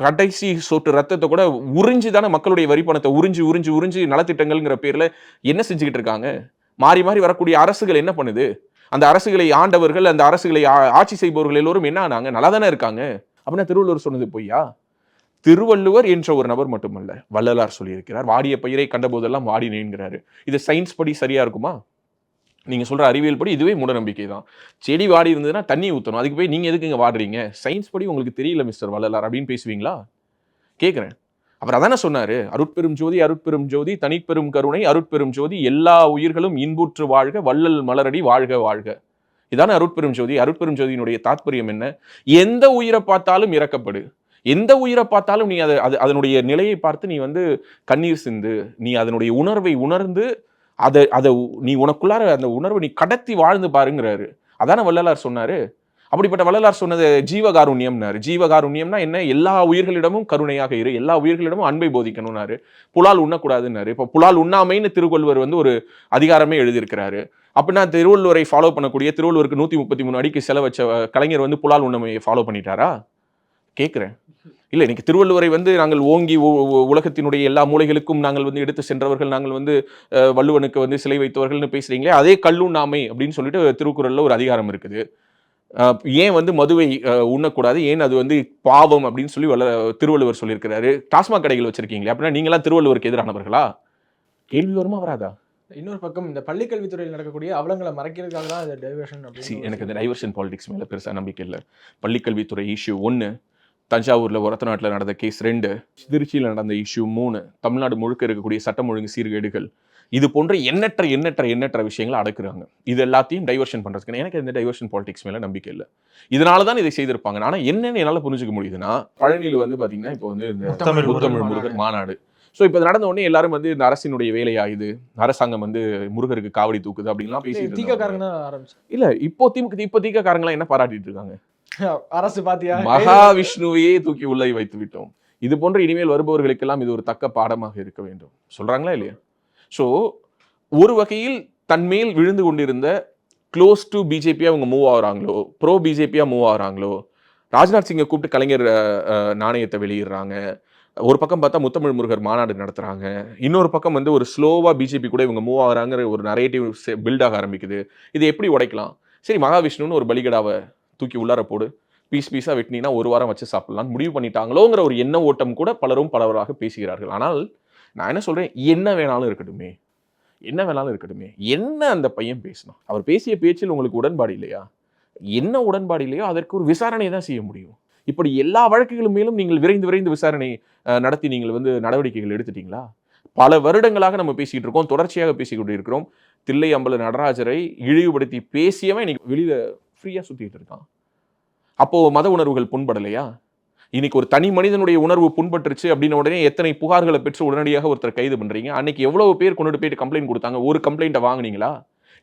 கடைசி சொட்டு ரத்தத்தை கூட உறிஞ்சி தானே மக்களுடைய வரி பணத்தை உறிஞ்சி நலத்திட்டங்கள்ங்கிற பேர்ல என்ன செஞ்சுக்கிட்டு இருக்காங்க? மாறி மாறி வரக்கூடிய அரசுகள் என்ன பண்ணுது? அந்த அரசுகளை ஆண்டவர்கள், அந்த அரசுகளை ஆட்சி செய்பவர்கள் எல்லோரும் என்ன ஆனாங்க? நல்லா தானே இருக்காங்க. அப்படின்னா திருவள்ளுவர் சொன்னது பொய்யா? திருவள்ளுவர் என்ற ஒரு நபர் மட்டுமல்ல, வள்ளலார் சொல்லியிருக்கிறார், வாடிய பயிரை கண்டபோதெல்லாம் வாடினேன்கிறாரு. இது சயின்ஸ் படி சரியா இருக்குமா? நீங்க சொல்ற அறிவியல் படி இதுவே மூடநம்பிக்கை தான். செடி வாடி இருந்ததுன்னா தண்ணி ஊற்றணும், அதுக்கு போய் நீங்க எதுக்கு இங்க வாடுறீங்க? சயின்ஸ் படி உங்களுக்கு தெரியல மிஸ்டர் வள்ளலார் அப்படின்னு பேசுவீங்களா? கேட்குறேன். அவர் அதானே சொன்னாரு, அருட்பெரும் ஜோதி தனிப்பெரும் கருணை அருட்பெரும் ஜோதி எல்லா உயிர்களும் இன்புற்று வாழ்க வள்ளல் மலரடி வாழ்க வாழ்க. இதான அருட்பெரும் ஜோதி. அருட்பெரும் ஜோதியினுடைய தாத்பரியம் என்ன? எந்த உயிரை பார்த்தாலும் இரக்கப்படு, எந்த உயிரை பார்த்தாலும் நீ அதனுடைய நிலையை பார்த்து நீ வந்து கண்ணீர் சிந்து, நீ அதனுடைய உணர்வை உணர்ந்து அதை நீ உனக்குள்ளார அந்த உணர்வை நீ கடத்தி வாழ்ந்து பாருங்கிறாரு. அதான வள்ளலார் சொன்னாரு. அப்படிப்பட்ட வள்ளலார் சொன்னது ஜீவகாருண்யம்னாரு. ஜீவகாருண்யம்னா என்ன? எல்லா உயிர்களிடமும் கருணையாக இரு, எல்லா உயிர்களிடமும் அன்பை போதிக்கணும்னாரு. புலால் உண்ணக்கூடாதுன்னாரு. இப்போ புலால் உண்ணாமைன்னு திருவள்ளுவர் வந்து ஒரு அதிகாரமே எழுதியிருக்கிறாரு. அப்படின்னா திருவள்ளுவரை ஃபாலோ பண்ணக்கூடிய, திருவள்ளுவருக்கு 133 அடிக்கு செலவச்ச கலைஞர் வந்து புலால் உண்ணமையை ஃபாலோ பண்ணிட்டாரா? கேட்குறேன். இல்லை, இன்னைக்கு திருவள்ளுவரை வந்து நாங்கள் ஓங்கி உலகத்தினுடைய எல்லா மூலைகளுக்கும் நாங்கள் வந்து எடுத்து சென்றவர்கள், நாங்கள் வந்து வள்ளுவனுக்கு வந்து சிலை வைத்தவர்கள்னு பேசுறீங்களே, அதே கல்லுண்ணாமை அப்படின்னு சொல்லிட்டு திருக்குறள்ல ஒரு அதிகாரம் இருக்குது. ஏன் வந்து மதுவை உண்ணக்கூடாது, ஏன் அது வந்து பாவம் அப்படின்னு சொல்லி திருவள்ளுவர் சொல்லியிருக்கிறாரு. டாஸ்மாக் கடைகள் வச்சிருக்கீங்களே, அப்படின்னா நீங்களாம் திருவள்ளுவருக்கு எதிரானவர்களா? கேள்வி வருமா வராதா? இன்னொரு பக்கம் இந்த பள்ளிக்கல்வித்துறையில் நடக்கக்கூடிய அவலங்களை மறைக்கிறதுக்காக தான் இந்த டைவர்ஷன். எனக்கு இந்த டைவர்ஷன் பாலிடிக்ஸ் மேல பெருசா நம்பிக்கை இல்லை. பள்ளிக்கல்வித்துறை இஷ்யூ 1, தஞ்சாவூர்ல ஒரத்தநாட்டில் நடந்த கேஸ் 2, திருச்சியில் நடந்த இஷ்யூ 3, தமிழ்நாடு முழுக்க இருக்கக்கூடிய சட்டம் ஒழுங்கு சீர்கேடுகள், இது போன்ற எண்ணற்ற விஷயங்களை அடக்குறாங்க. இது எல்லாத்தையும் டைவர்ஷன் பண்றதுக்கு எனக்கு இந்த டைவர்ஷன் பாலிடிக்ஸ் மேல நம்பிக்கை இல்லை. இதனால தான் இதை செய்திருப்பாங்க. ஆனா என்னன்னு என்னால புரிஞ்சுக்க முடியுதுன்னா, பழனியில் வந்து பாத்தீங்கன்னா இப்போ வந்து இந்த முத்தமிழ் முருகர் மாநாடு. ஸோ இப்போ நடந்த உடனே எல்லாரும் வந்து இந்த அரசினுடைய வேலையா இது, அரசாங்கம் வந்து முருகருக்கு காவடி தூக்குது அப்படின்லாம் பேசிட்டு இல்ல. இப்போ திமுக காரங்களாம் என்ன பாராட்டிட்டு இருக்காங்க? அரசு பாத்தியா, மகாவிஷ்ணுவையே தூக்கி உள்ளே வைத்து விட்டோம். இது போன்ற இனிமேல் வருபவர்களுக்கெல்லாம் இது ஒரு தக்க பாடமாக இருக்க வேண்டும் சொல்றாங்களா இல்லையா? ஸோ ஒரு வகையில் தன்மேல் விழுந்து கொண்டிருந்த க்ளோஸ் டு பிஜேபியா அவங்க மூவ் ஆகுறாங்களோ, ப்ரோ பிஜேபியா மூவ் ஆகுறாங்களோ, ராஜ்நாத் சிங்கை கூப்பிட்டு கலைஞர் நாணயத்தை வெளியிடுறாங்க. ஒரு பக்கம் பார்த்தா முத்தமிழ் முருகர் மாநாடு நடத்துறாங்க. இன்னொரு பக்கம் வந்து ஒரு ஸ்லோவா பிஜேபி கூட இவங்க மூவ் ஆகுறாங்கிற ஒரு நரேட்டிவ் பில்ட் ஆக ஆரம்பிக்குது. இது எப்படி உடைக்கலாம்? சரி, மகாவிஷ்ணுன்னு ஒரு பலிகடாவை தூக்கி உள்ளார போடு, பீஸா வெட்டினா ஒரு வாரம் வச்சு சாப்பிடலாம் முடிவு பண்ணிட்டாங்களோங்கிற ஒரு எண்ண ஓட்டம் கூட பலராக பேசுகிறார்கள். ஆனால் நான் என்ன சொல்றேன், என்ன வேணாலும் இருக்கட்டுமே, என்ன அந்த பையன் பேசணும், அவர் பேசிய பேச்சில் உங்களுக்கு உடன்பாடு இல்லையா? என்ன உடன்பாடு இல்லையோ அதற்கு ஒரு விசாரணை தான் செய்ய முடியும். இப்படி எல்லா வழக்குகளும் மேலும் நீங்கள் விரைந்து விசாரணை நடத்தி நீங்கள் வந்து நடவடிக்கைகள் எடுத்துட்டீங்களா? பல வருடங்களாக நம்ம பேசிக்கிட்டு இருக்கோம், தொடர்ச்சியாக பேசிக்கிட்டு இருக்கிறோம். தில்லை அம்பல நடராஜரை இழிவுபடுத்தி பேசியவன் இன்னைக்கு வெளியில ஃப்ரீயா சுத்திட்டு இருக்கான். அப்போ மத உணர்வுகள் புண்படலையா? இன்னைக்கு ஒரு தனி மனிதனுடைய உணர்வு புண்பட்டுருச்சு அப்படின்ன உடனே எத்தனை புகார்களை பெற்று உடனடியாக ஒருத்தர் கைது பண்றீங்க. அன்னைக்கு எவ்வளவு பேர் கொண்டு போயிட்டு கம்ப்ளைண்ட் கொடுத்தாங்க? ஒரு கம்ப்ளைண்ட்டை வாங்குனீங்களா?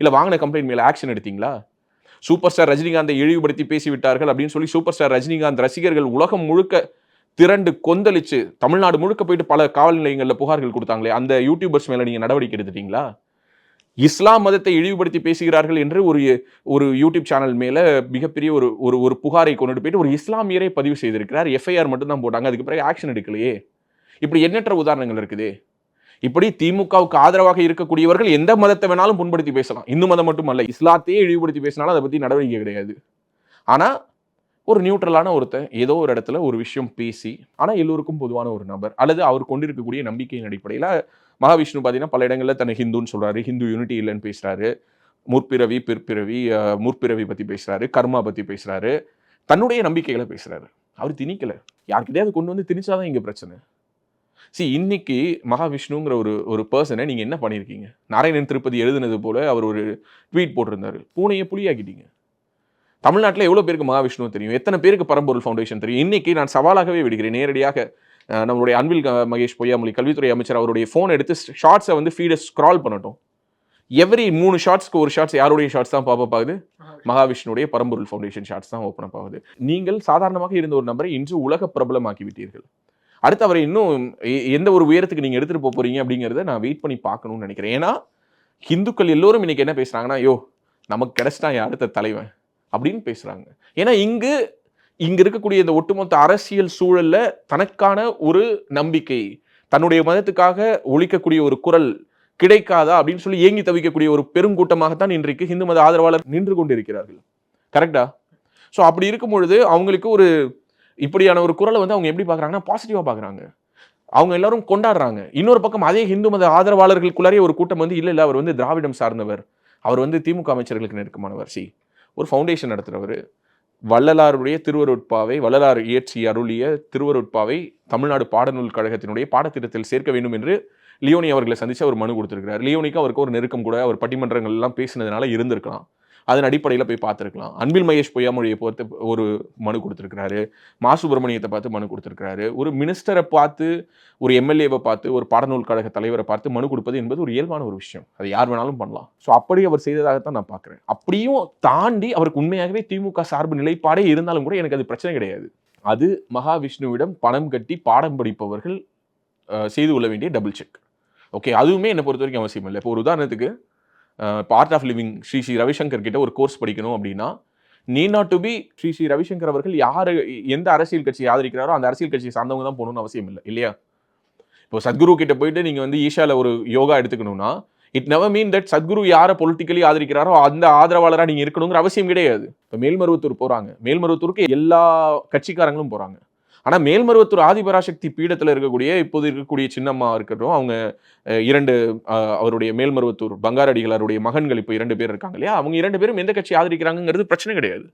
இல்ல வாங்கின கம்ப்ளைண்ட் மேல ஆக்ஷன் எடுத்தீங்களா? சூப்பர் ஸ்டார் ரஜினிகாந்தை இழிவுபடுத்தி பேசிவிட்டார்கள் அப்படின்னு சொல்லி சூப்பர் ஸ்டார் ரஜினிகாந்த் ரசிகர்கள் உலகம் முழுக்க திரண்டு கொந்தளிச்சு தமிழ்நாடு முழுக்க போயிட்டு பல காவல் நிலையங்களில் புகார்கள் கொடுத்தாங்களே, அந்த யூடியூபர்ஸ் மேல நீங்க நடவடிக்கை எடுத்துட்டீங்களா? இஸ்லாம் மதத்தை இழிவுபடுத்தி பேசுகிறார்கள் என்று ஒரு யூடியூப் சேனல் மேல மிகப்பெரிய ஒரு புகாரை கொண்டு போயிட்டு ஒரு இஸ்லாமியரை பதிவு செய்திருக்கிறார். எஃப்ஐஆர் மட்டும் தான் போட்டாங்க. அதுக்கு பிறகு ஆக்ஷன் எடுக்கலையே. இப்படி எண்ணற்ற உதாரணங்கள் இருக்குது. இப்படி திமுகவுக்கு ஆதரவாக இருக்கக்கூடியவர்கள் எந்த மதத்தை வேணாலும் புண்படுத்தி பேசலாம். இந்து மதம் மட்டும் அல்ல, இஸ்லாத்தையே இழிவுபடுத்தி பேசினாலும் அதை பத்தி நடவடிக்கை கிடையாது. ஆனா ஒரு நியூட்ரலான ஒருத்தர் ஏதோ ஒரு இடத்துல ஒரு விஷயம் பேசி, ஆனா எல்லோருக்கும் பொதுவான ஒரு நபர் அல்லது அவர் கொண்டிருக்கக்கூடிய நம்பிக்கையின் அடிப்படையில் மகாவிஷ்ணு பார்த்தீங்கன்னா பல இடங்களில் தன்னை ஹிந்துன்னு சொல்றாரு, ஹிந்து யூனிட்டி இல்லைன்னு பேசுறாரு, முற்பிறவி பிற்பிறவி முற்பிறவி பத்தி பேசுறாரு, கர்மா பத்தி பேசுறாரு, தன்னுடைய நம்பிக்கைகளை பேசுறாரு. அவர் திணிக்கல, யாருக்கிட்டே அது கொண்டு வந்து திணிச்சாதான் இங்க பிரச்சனை. இன்னைக்கு மகாவிஷ்ணுங்கிற ஒரு பர்சனை நீங்க என்ன பண்ணியிருக்கீங்க? நாராயணன் திருப்பதி எழுதுனது போல அவர் ஒரு ட்வீட் போட்டிருந்தாரு, பூனையை புலியாக்கிட்டீங்க. தமிழ்நாட்டில் எவ்வளோ பேருக்கு மகாவிஷ்ணு தெரியும்? எத்தனை பேருக்கு பரம்பொருள் ஃபவுண்டேஷன் தெரியும்? இன்னைக்கு நான் சவாலாகவே விடுகிறேன், நேரடியாக நம்மளுடைய அன்பில் மகேஷ் பொய்யாமொழி கல்வித்துறை அமைச்சர் அவருடைய ஃபோன் எடுத்து ஷார்ட்ஸை வந்து ஃபீடை ஸ்க்ரால் பண்ணட்டும். எவ்ரி 3 ஷார்ட்ஸ்க்கு ஒரு ஷார்ட்ஸ் யாருடைய ஷார்ட்ஸ் தான் பாப்பப் ஆகுது? மகாவிஷ்ணுடைய பரம்பொருள் ஃபவுண்டேஷன் ஷார்ட்ஸ் தான் ஓப்பன் அப் ஆகுது. நீங்கள் சாதாரணமாக இருந்த ஒரு நபரை இன்று உலக பிரபலமாக்கி விட்டீர்கள். அடுத்து அவரை இன்னும் எந்த ஒரு உயரத்துக்கு நீங்க எடுத்துட்டு போறீங்க அப்படிங்கிறத நான் வெயிட் பண்ணி பார்க்கணும்னு நினைக்கிறேன். ஏன்னா ஹிந்துக்கள் எல்லோரும் இன்னைக்கு என்ன பேசுறாங்கன்னா, ஐயோ நமக்கு கிடைச்சிட்டான் அடுத்த தலைவன் அப்படின்னு பேசுறாங்க. ஏன்னா இங்க இருக்கக்கூடிய இந்த ஒட்டுமொத்த அரசியல் சூழல்ல தனக்கான ஒரு நம்பிக்கை, தன்னுடைய மதத்துக்காக ஒலிக்கக்கூடிய ஒரு குரல் கிடைக்காதா அப்படின்னு சொல்லி ஏங்கி தவிக்கக்கூடிய ஒரு பெருங்கூட்டமாகத்தான் இன்றைக்கு ஹிந்து மத ஆதரவாளர் நின்று கொண்டிருக்கிறார்கள். கரெக்டா? ஸோ அப்படி இருக்கும் பொழுது அவங்களுக்கு ஒரு இப்படியான ஒரு குரலை வந்து அவங்க எப்படி பார்க்குறாங்கன்னா பாசிட்டிவா பார்க்குறாங்க. அவங்க எல்லாரும் கொண்டாடுறாங்க. இன்னொரு பக்கம் அதே ஹிந்து மத ஆதரவாளர்களுக்குள்ளாரே ஒரு கூட்டம் வந்து இல்ல அவர் வந்து திராவிடம் சார்ந்தவர், அவர் வந்து திமுக அமைச்சர்களுக்கு நெருக்கமானவர். ஒரு ஃபவுண்டேஷன் நடத்துறவர், வள்ளலாருடைய திருவருட்பாவை, வள்ளலார் இயற்றி அருளிய திருவருட்பாவை தமிழ்நாடு பாடநூல் கழகத்தினுடைய பாடத்திட்டத்தில் சேர்க்க வேண்டும் என்று லியோனி அவர்களை சந்திச்சு அவர் மனு கொடுத்திருக்கிறார். லியோனிக்கு அவருக்கு ஒரு நெருக்கம் கூட, அவர் பட்டிமன்றங்கள் எல்லாம் பேசினதுனால இருந்திருக்கலாம். அதன் அடிப்படையில் போய் பார்த்துருக்கலாம். அன்பில் மகேஷ் பொய்யாமொழியை பொறுத்து ஒரு மனு கொடுத்துருக்கிறாரு, மா சுப்பிரமணியத்தை பார்த்து மனு கொடுத்துருக்கிறாரு. ஒரு மினிஸ்டரை பார்த்து, ஒரு எம்எல்ஏவை பார்த்து, ஒரு பாடநூல் கழக தலைவரை பார்த்து மனு கொடுப்பது என்பது ஒரு இயல்பான ஒரு விஷயம். அதை யார் வேணாலும் பண்ணலாம். ஸோ அப்படி அவர் செய்ததாகத்தான் நான் பார்க்குறேன். அப்படியும் தாண்டி அவருக்கு உண்மையாகவே திமுக சார்பு நிலைப்பாடே இருந்தாலும் கூட எனக்கு அது பிரச்சனை கிடையாது. அது மகாவிஷ்ணுவிடம் பணம் கட்டி பாடம் படிப்பவர்கள் செய்து கொள்ள வேண்டிய டபுள் செக். ஓகே, அதுவுமே என்னை பொறுத்த வரைக்கும் அவசியம் இல்லை. இப்போ ஒரு உதாரணத்துக்கு part of living Shri Ravishankar கிட்ட ஒரு கோர்ஸ் படிக்கணும் அப்படின்னா, need not to be Shri Ravishankar அவர்கள் யார் எந்த அரசியல் கட்சியை ஆதரிக்கிறாரோ அந்த அரசியல் கட்சியை சார்ந்தவங்க தான் போகணும்னு அவசியம் இல்லை, இல்லையா? இப்போ சத்குரு கிட்ட போயிட்டு நீங்க வந்து ஈஷால ஒரு யோகா எடுத்துக்கணும்னா, it never mean that Sadhguru யாரை பொலிட்டிக்கலி ஆதரிக்கிறாரோ அந்த ஆதரவாளராக நீங்க இருக்கணுங்கிற அவசியம் கிடையாது. இப்போ மேல்மருவத்தூர் போறாங்க, மேல்மருவத்தூருக்கு எல்லா கட்சிக்காரங்களும் போறாங்க. ஆனால் மேல்மருவத்தூர் ஆதிபராசக்தி பீடத்தில் இருக்கக்கூடிய இப்போது இருக்கக்கூடிய சின்னம்மா இருக்கட்டும், அவங்க 2 அவருடைய மேல்மருவத்தூர் பங்காரடிகளாருடைய மகன்கள் இப்போ 2 பேர் இருக்காங்க இல்லையா, அவங்க 2 பேரும் எந்த கட்சி ஆதரிக்கிறாங்கிறது பிரச்சனை கிடையாது.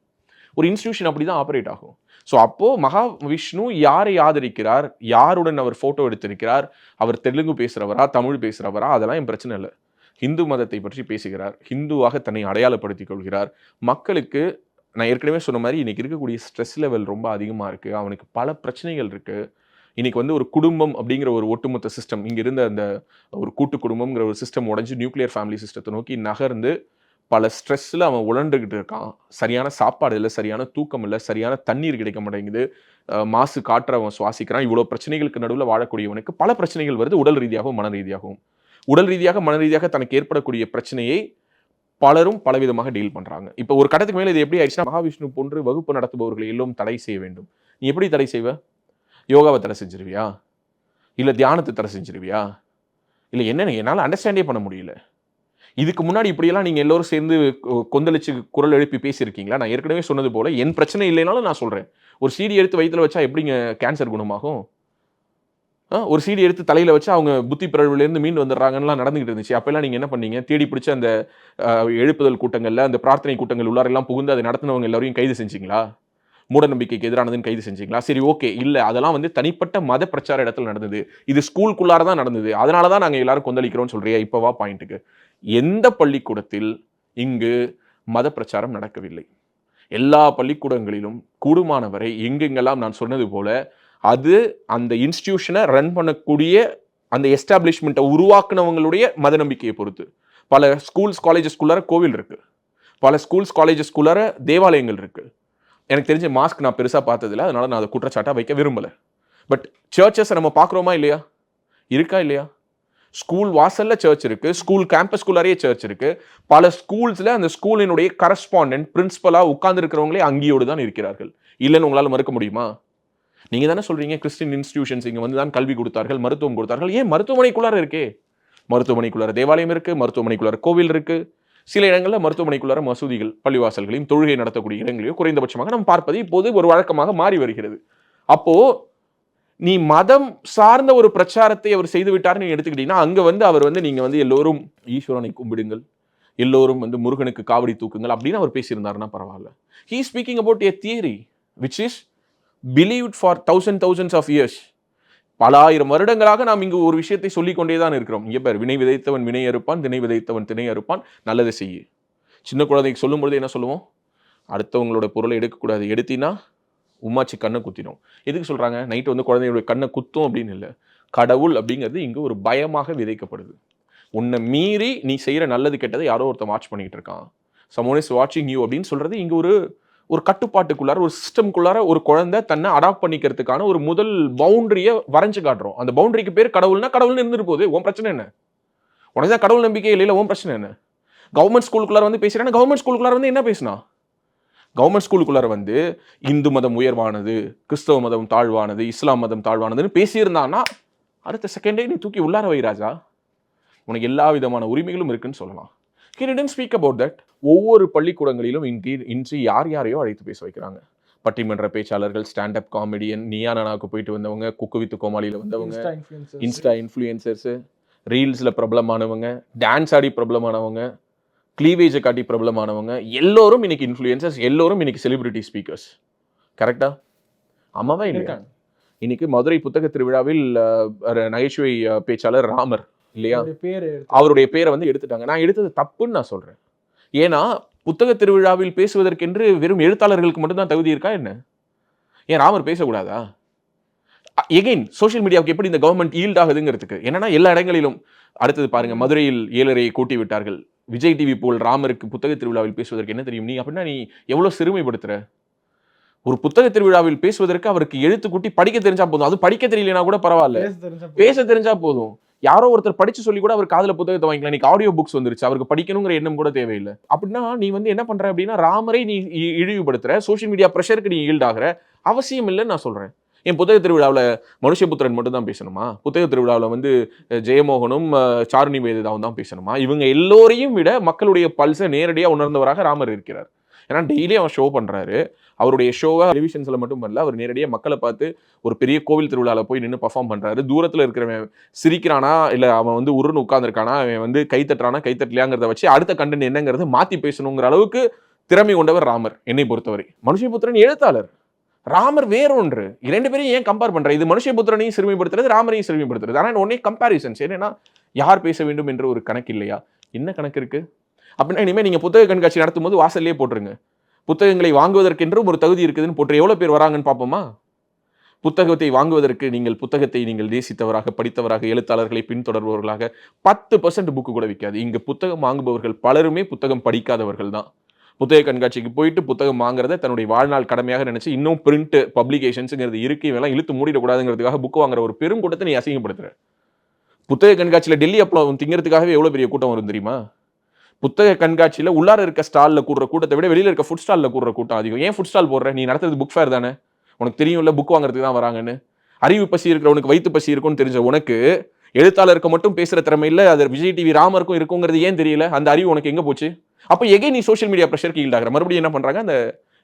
ஒரு இன்ஸ்டிடியூஷன் அப்படி தான் ஆப்ரேட் ஆகும். ஸோ அப்போ மகாவிஷ்ணு யாரை ஆதரிக்கிறார், யாருடன் அவர் போட்டோ எடுத்திருக்கிறார், அவர் தெலுங்கு பேசுறவரா தமிழ் பேசுறவரா, அதெல்லாம் என் பிரச்சனை இல்லை. ஹிந்து மதத்தை பற்றி பேசுகிறார், ஹிந்துவாக தன்னை அடையாளப்படுத்திக் கொள்கிறார். மக்களுக்கு நான் ஏற்கனவே சொன்ன மாதிரி இன்னைக்கு இருக்கக்கூடிய ஸ்ட்ரெஸ் லெவல் ரொம்ப அதிகமாக இருக்குது. அவனுக்கு பல பிரச்சனைகள் இருக்குது. இன்னைக்கு வந்து ஒரு குடும்பம் அப்படிங்கிற ஒரு ஒட்டுமொத்த சிஸ்டம், இங்கே இருந்த அந்த ஒரு கூட்டு குடும்பம்ங்கிற ஒரு சிஸ்டம் உடஞ்சி நியூக்ளியர் ஃபேமிலி சிஸ்டத்தை நோக்கி நகர்ந்து பல ஸ்ட்ரெஸ்ஸில் அவன் உழண்டுகிட்டு இருக்கான். சரியான சாப்பாடு இல்லை, சரியான தூக்கம் இல்லை, சரியான தண்ணீர் கிடைக்க மாட்டேங்குது, மாசு காற்றை அவன் சுவாசிக்கிறான். இவ்வளோ பிரச்சனைகளுக்கு நடுவில் வாழக்கூடியவனுக்கு பல பிரச்சனைகள் வருது, உடல் ரீதியாகவும் மன ரீதியாகவும். உடல் ரீதியாக மன ரீதியாக தனக்கு ஏற்படக்கூடிய பிரச்சனையை பலரும் பலவிதமாக டீல் பண்றாங்க. இப்போ ஒரு கட்டத்துக்கு மேலே இது எப்படி ஆயிடுச்சுன்னா, மகாவிஷ்ணு போன்று வகுப்பு நடத்துபவர்களை எல்லாம் தடை செய்ய வேண்டும். நீ எப்படி தடை செய்வ? யோகாவை தடை செஞ்சிருவியா? இல்லை தியானத்தை தடை செஞ்சிருவியா? இல்லை என்னன்னு என்னால் அண்டர்ஸ்டாண்டே பண்ண முடியல. இதுக்கு முன்னாடி இப்படியெல்லாம் நீங்கள் எல்லோரும் சேர்ந்து கொந்தளிச்சு குரல் எழுப்பி பேசியிருக்கீங்களா? நான் ஏற்கனவே சொன்னது போல என் பிரச்சனை இல்லைனாலும் நான் சொல்கிறேன், ஒரு சீடி எடுத்து வயிற்றுல வச்சா எப்படிங்க கேன்சர் குணமாகும்? ஒரு சீடி எடுத்து தலையில் வச்சு அவங்க புத்தி பிறழ்வுலேருந்து மீண்டு வந்துடுறாங்கலாம் நடந்துகிட்டு இருந்துச்சு. அப்போல்லாம் நீங்கள் என்ன பண்ணீங்க? தேடி பிடிச்ச அந்த எழுப்புதல் கூட்டங்களில், அந்த பிரார்த்தனை கூட்டங்கள் உள்ளாரெல்லாம் புகுந்து அதை நடத்தினவங்க எல்லாரையும் கைது செஞ்சீங்களா? மூட நம்பிக்கைக்கு எதிரானதுன்னு கைது செஞ்சீங்களா? சரி, ஓகே. இல்லை, அதெல்லாம் வந்து தனிப்பட்ட மத பிரச்சார இடத்துல நடந்தது. இது ஸ்கூலுக்குள்ளார தான் நடந்தது. அதனால தான் நாங்கள் எல்லாரும் கொந்தளிக்கிறோம்னு சொல்றியா? இப்போ வா பாயிண்ட்டுக்கு. எந்த பள்ளிக்கூடத்தில் இங்கு மத பிரச்சாரம் நடக்கவில்லை? எல்லா பள்ளிக்கூடங்களிலும் கூடுமானவரை எங்கெங்கெல்லாம் நான் சொன்னது போல அது அந்த இன்ஸ்டிடியூஷனை ரன் பண்ணக்கூடிய அந்த எஸ்டாப்ளிஷ்மெண்ட்டை உருவாக்குனவங்களுடைய மத நம்பிக்கையை பொறுத்து. பல ஸ்கூல்ஸ் காலேஜஸ்குள்ளார கோவில் இருக்கு, பல ஸ்கூல்ஸ் காலேஜஸ்குள்ளார தேவாலயங்கள் இருக்கு. எனக்கு தெரிஞ்ச மாஸ்க் நான் பெருசாக பார்த்ததில்ல, அதனால நான் அதை குற்றச்சாட்டாக வைக்க விரும்பலை. பட் சர்ச்சஸை நம்ம பார்க்குறோமா இல்லையா? இருக்கா இல்லையா? ஸ்கூல் வாசல்ல சர்ச் இருக்கு, ஸ்கூல் கேம்பஸ்குள்ளாரே சர்ச் இருக்கு. பல ஸ்கூல்ஸ்ல அந்த ஸ்கூலினுடைய கரஸ்பாண்டன்ட் பிரின்சிபலா உட்கார்ந்து இருக்கிறவங்களே அங்கேயோடு தான் இருக்கிறார்கள். இல்லைன்னு உங்களால் மறுக்க முடியுமா? நீங்க தானே சொல்றீங்க கிறிஸ்டியன் இன்ஸ்டிடியூஷன்ஸ் இங்க வந்து தான் கல்வி கொடுத்தார்கள், மருத்துவம் கொடுத்தார்கள். ஏன் மருத்துவமனைக்குள்ளார இருக்கே? மருத்துவமனைக்குள்ளார தேவாலயம் இருக்கு, மருத்துவமனைக்குள்ளார கோவில் இருக்கு. சில இடங்கள்ல மருத்துவமனைக்குள்ளார மசூதிகள், பள்ளிவாசல்களையும் தொழுகை நடத்தக்கூடிய இடங்களையும் குறைந்தபட்சமாக நம்ம பார்ப்பது இப்போது ஒரு வழக்கமாக மாறி வருகிறது. அப்போ நீ மதம் சார்ந்த ஒரு பிரச்சாரத்தை அவர் செய்து விட்டார்னு நீங்க எடுத்துக்கிட்டீங்கன்னா, அங்க வந்து அவர் வந்து நீங்க வந்து எல்லோரும் ஈஸ்வரனை கும்பிடுங்கள், எல்லோரும் வந்து முருகனுக்கு காவடி தூக்குங்கள் அப்படின்னு அவர் பேசியிருந்தாருன்னா பரவாயில்ல. He speaking about a theory which is believed for thousands of years. பல ஆயிரம் வருடங்களாக நாம் இங்கு ஒரு விஷயத்தை சொல்லிக் கொண்டேதான் இருக்கிறோம். இங்கே பேர் வினை விதைத்தவன் வினை அறுப்பான், திணை விதைத்தவன் திணை அறுப்பான், நல்லதை செய்ய. சின்ன குழந்தைக்கு சொல்லும் பொழுது என்ன சொல்லுவோம்? அடுத்தவங்களோட பொருளை எடுக்கக்கூடாது, எடுத்தினா உம்மாச்சி கண்ணை குத்திடும். எதுக்கு சொல்றாங்க? நைட்டு வந்து குழந்தையோட கண்ணை குத்தும் அப்படின்னு இல்லை. கடவுள் அப்படிங்கிறது இங்கு ஒரு பயமாக விதைக்கப்படுது. உன்னை மீறி நீ செய்யற நல்லது கெட்டதை யாரோ ஒருத்தன் வாட்ச் பண்ணிட்டு இருக்கான், someone is watching you அப்படின்னு சொல்றது இங்க ஒரு கட்டுப்பாட்டுக்குள்ளார, ஒரு சிஸ்டம்குள்ளார ஒரு குழந்தை தன்னை அடாப்ட் பண்ணிக்கிறதுக்கான ஒரு முதல் பவுண்டரியை வரைஞ்சு காட்டுறோம். அந்த பவுண்டரிக்கு பேர் கடவுள்னா கடவுள்னு இருந்துட்டு போகுது. உன் பிரச்சனை என்ன? உனக்கு தான் கடவுள் நம்பிக்கை இல்லை, உன் பிரச்சனை என்ன? கவர்மெண்ட் ஸ்கூலுக்குள்ளார வந்து பேசுறேன்னா கவர்மெண்ட் ஸ்கூலுக்குள்ளார வந்து என்ன பேசினா? கவர்மெண்ட் ஸ்கூலுக்குள்ளார வந்து இந்து மதம் உயர்வானது, கிறிஸ்தவ மதம் தாழ்வானது, இஸ்லாம் மதம் தாழ்வானதுன்னு பேசியிருந்தான்னா அடுத்த செகண்டே நீ தூக்கி உள்ளார வை ராஜா, உனக்கு எல்லா விதமான உரிமைகளும் இருக்குன்னு சொல்லலாம். He didn't speak about that. ஒவ்வொரு பள்ளிக்கூடங்களிலும் இன்று யார் யாரையோ அழைத்து பேச வைக்கிறாங்க. பட்டிமன்ற பேச்சாளர்கள், ஸ்டாண்டப் காமெடியன், நியானாவுக்கு போயிட்டு வந்தவங்க, குக்கு வித்து கோமாளியில் வந்தவங்க, இன்ஸ்டா இன்ஃப்ளூயன்சர்ஸ், ரீல்ஸில் பிரபலமானவங்க, டான்ஸ் ஆடி பிரபலமானவங்க, கிளீவேஜை காட்டி பிரபலமானவங்க, எல்லோரும் இன்னைக்கு இன்ஃப்ளூயன்சர்ஸ், எல்லோரும் இன்னைக்கு செலிபிரிட்டி ஸ்பீக்கர்ஸ். கரெக்டா? ஆமாவா இல்லையா? இன்னைக்கு மதுரை புத்தக திருவிழாவில் நகைச்சுவை பேச்சாளர் ராமர் இல்லையா, அவருடைய பேரை வந்து எடுத்துட்டாங்க. நான் எடுத்தது தப்புன்னு நான் சொல்றேன். ஏன்னா புத்தக திருவிழாவில் பேசுவதற்கென்று வெறும் எழுத்தாளர்களுக்கு மட்டும்தான் தகுதி இருக்கா என்ன? ஏன் ராமர் பேசக்கூடாதா? எகைன் சோஷியல் மீடியாவுக்கு எப்படி இந்த கவர்மெண்ட் ஈல்ட் ஆகுதுங்கிறதுக்கு என்னன்னா எல்லா இடங்களிலும். அடுத்தது பாருங்க, மதுரையில் 7:30 கூட்டி விட்டார்கள். விஜய் டிவி போல் ராமருக்கு புத்தக திருவிழாவில் பேசுவதற்கு என்ன தெரியும்? நீ அப்படின்னா நீ எவ்வளவு சிறுமைப்படுத்துற? ஒரு புத்தக திருவிழாவில் பேசுவதற்கு அவருக்கு எழுத்து கூட்டி படிக்க தெரிஞ்சா போதும். அது படிக்க தெரியலனா கூட பரவாயில்ல, பேச தெரிஞ்சா போதும். யாரோ ஒருத்தர் படிச்சு சொல்லி கூட அவர் காதுல புத்தகத்தை வாங்கிக்கலாம். இன்னைக்கு ஆடியோ புக்ஸ் வந்துருச்சு, அவருக்கு படிக்கணுங்கிற எண்ணம் கூட தேவையில்லை. அப்படின்னா நீ வந்து என்ன பண்ற அப்படின்னா ராமரை நீ இழிவுபடுத்துற, சோஷியல் மீடியா ப்ரெஷருக்கு நீ ஈல்ட் ஆகிற. அவசியம் இல்லைன்னு நான் சொல்றேன். என் புத்தக திருவிழாவில் மனுஷபுத்திரன் மட்டும் தான் பேசணுமா? புத்தக திருவிழாவில் வந்து ஜெயமோகனும் சாருணி வேதாவும் தான் பேசணுமா? இவங்க எல்லோரையும் விட மக்களுடைய பல்ஸை நேரடியாக உணர்ந்தவராக ராமர் இருக்கிறார். ஏன்னா டெய்லி அவன் ஷோ பண்றாரு. அவருடைய ஷோவை டெலிவிஷன்ஸ்ல மட்டும் பண்ணல, அவர் நேரடியாக மக்களை பார்த்து ஒரு பெரிய கோவில் திருவிழாவில் போய் நின்று பர்ஃபார்ம் பண்றாரு. தூரத்தில் இருக்கிறவன் சிரிக்கிறானா இல்லை அவன் வந்து உருன்னு உட்கார்ந்துருக்கானா, அவன் வந்து கை தட்டுறானா கை தட்டலையாங்கிறத வச்சு அடுத்த கண்டென்ட் என்னங்கிறது மாற்றி பேசணுங்கிற அளவுக்கு திறமை கொண்டவர் ராமர் என்னை பொறுத்தவரை. மனுஷபுத்திரன் எழுத்தாளர், ராமர் வேறொன்று. இரண்டு பேரையும் ஏன் கம்பேர் பண்ற? இது மனுஷபுத்திரனையும் சிறுமைப்படுத்துறது, ராமரையும் சிறுமைப்படுத்துறது. ஆனால் ஒன்னே கம்பேரிசன்ஸ். என்னன்னா யார் பேச வேண்டும் என்று ஒரு கணக்கு இல்லையா? என்ன கணக்கு இருக்கு? அப்படின்னா இனிமேல் நீங்க புத்தக கண்காட்சி நடத்தும் போது வாசல்லே போட்டுருங்க, புத்தகங்களை வாங்குவதற்கென்றும் ஒரு தகுதி இருக்குதுன்னு போட்டு எவ்வளவு பேர் வராங்கன்னு பார்ப்போமா? புத்தகத்தை வாங்குவதற்கு நீங்கள் புத்தகத்தை நீங்கள் நேசித்தவராக, படித்தவராக, எழுத்தாளர்களை பின்தொடர்பவர்களாக 10% புக்கு கூட விற்காது. இங்க புத்தகம் வாங்குபவர்கள் பலருமே புத்தகம் படிக்காதவர்கள் தான். புத்தக கண்காட்சிக்கு போயிட்டு புத்தகம் வாங்குறத தன்னுடைய வாழ்நாள் கடமையாக நினைச்சு இன்னும் பிரிண்ட் பப்ளிகேஷன்ஸுங்கிறது இருக்கு, இவெல்லாம் இழுத்து மூடிடக்கூடாதுங்கிறதுக்காக புக் வாங்குற ஒரு பெரும் கூட்டத்தை நீ அசிங்கப்படுத்துற. புத்தக கண்காட்சியில டெல்லி அப்பளம் திங்கிறதுக்காகவே எவ்வளவு பெரிய கூட்டம் வரும் தெரியுமா? புத்தக கண்காட்சியில் உள்ளார இருக்க ஸ்டாலில் கூடுற கூட்டத்தை விட வெளியில் இருக்க ஃபுட் ஸ்டாலில் கூடுற கூட்டம் அதிகம். ஏன் ஃபுட் ஸ்டால் போடுற? நீ நடத்துறது புக் ஃபேர் தானே, உனக்கு தெரியும்ல புக் வாங்குறதுக்கு தான் வராங்கன்னு. அறிவு பசி இருக்கிறவனுக்கு வயிற்று பசி இருக்கும்னு தெரிஞ்ச உனக்கு எழுத்தாளருக்கு மட்டும் பேசுற திறமை இல்லை, அது விஜய் டிவி ராமருக்கும் இருக்குங்கிறது ஏன் தெரியல? அந்த அறிவு உனக்கு எங்க போச்சு? அப்போ எகே நீ சோஷியல் மீடியா ப்ரெஷருக்கு ஈல்ட் ஆகிற. மறுபடியும் என்ன பண்றாங்க? அந்த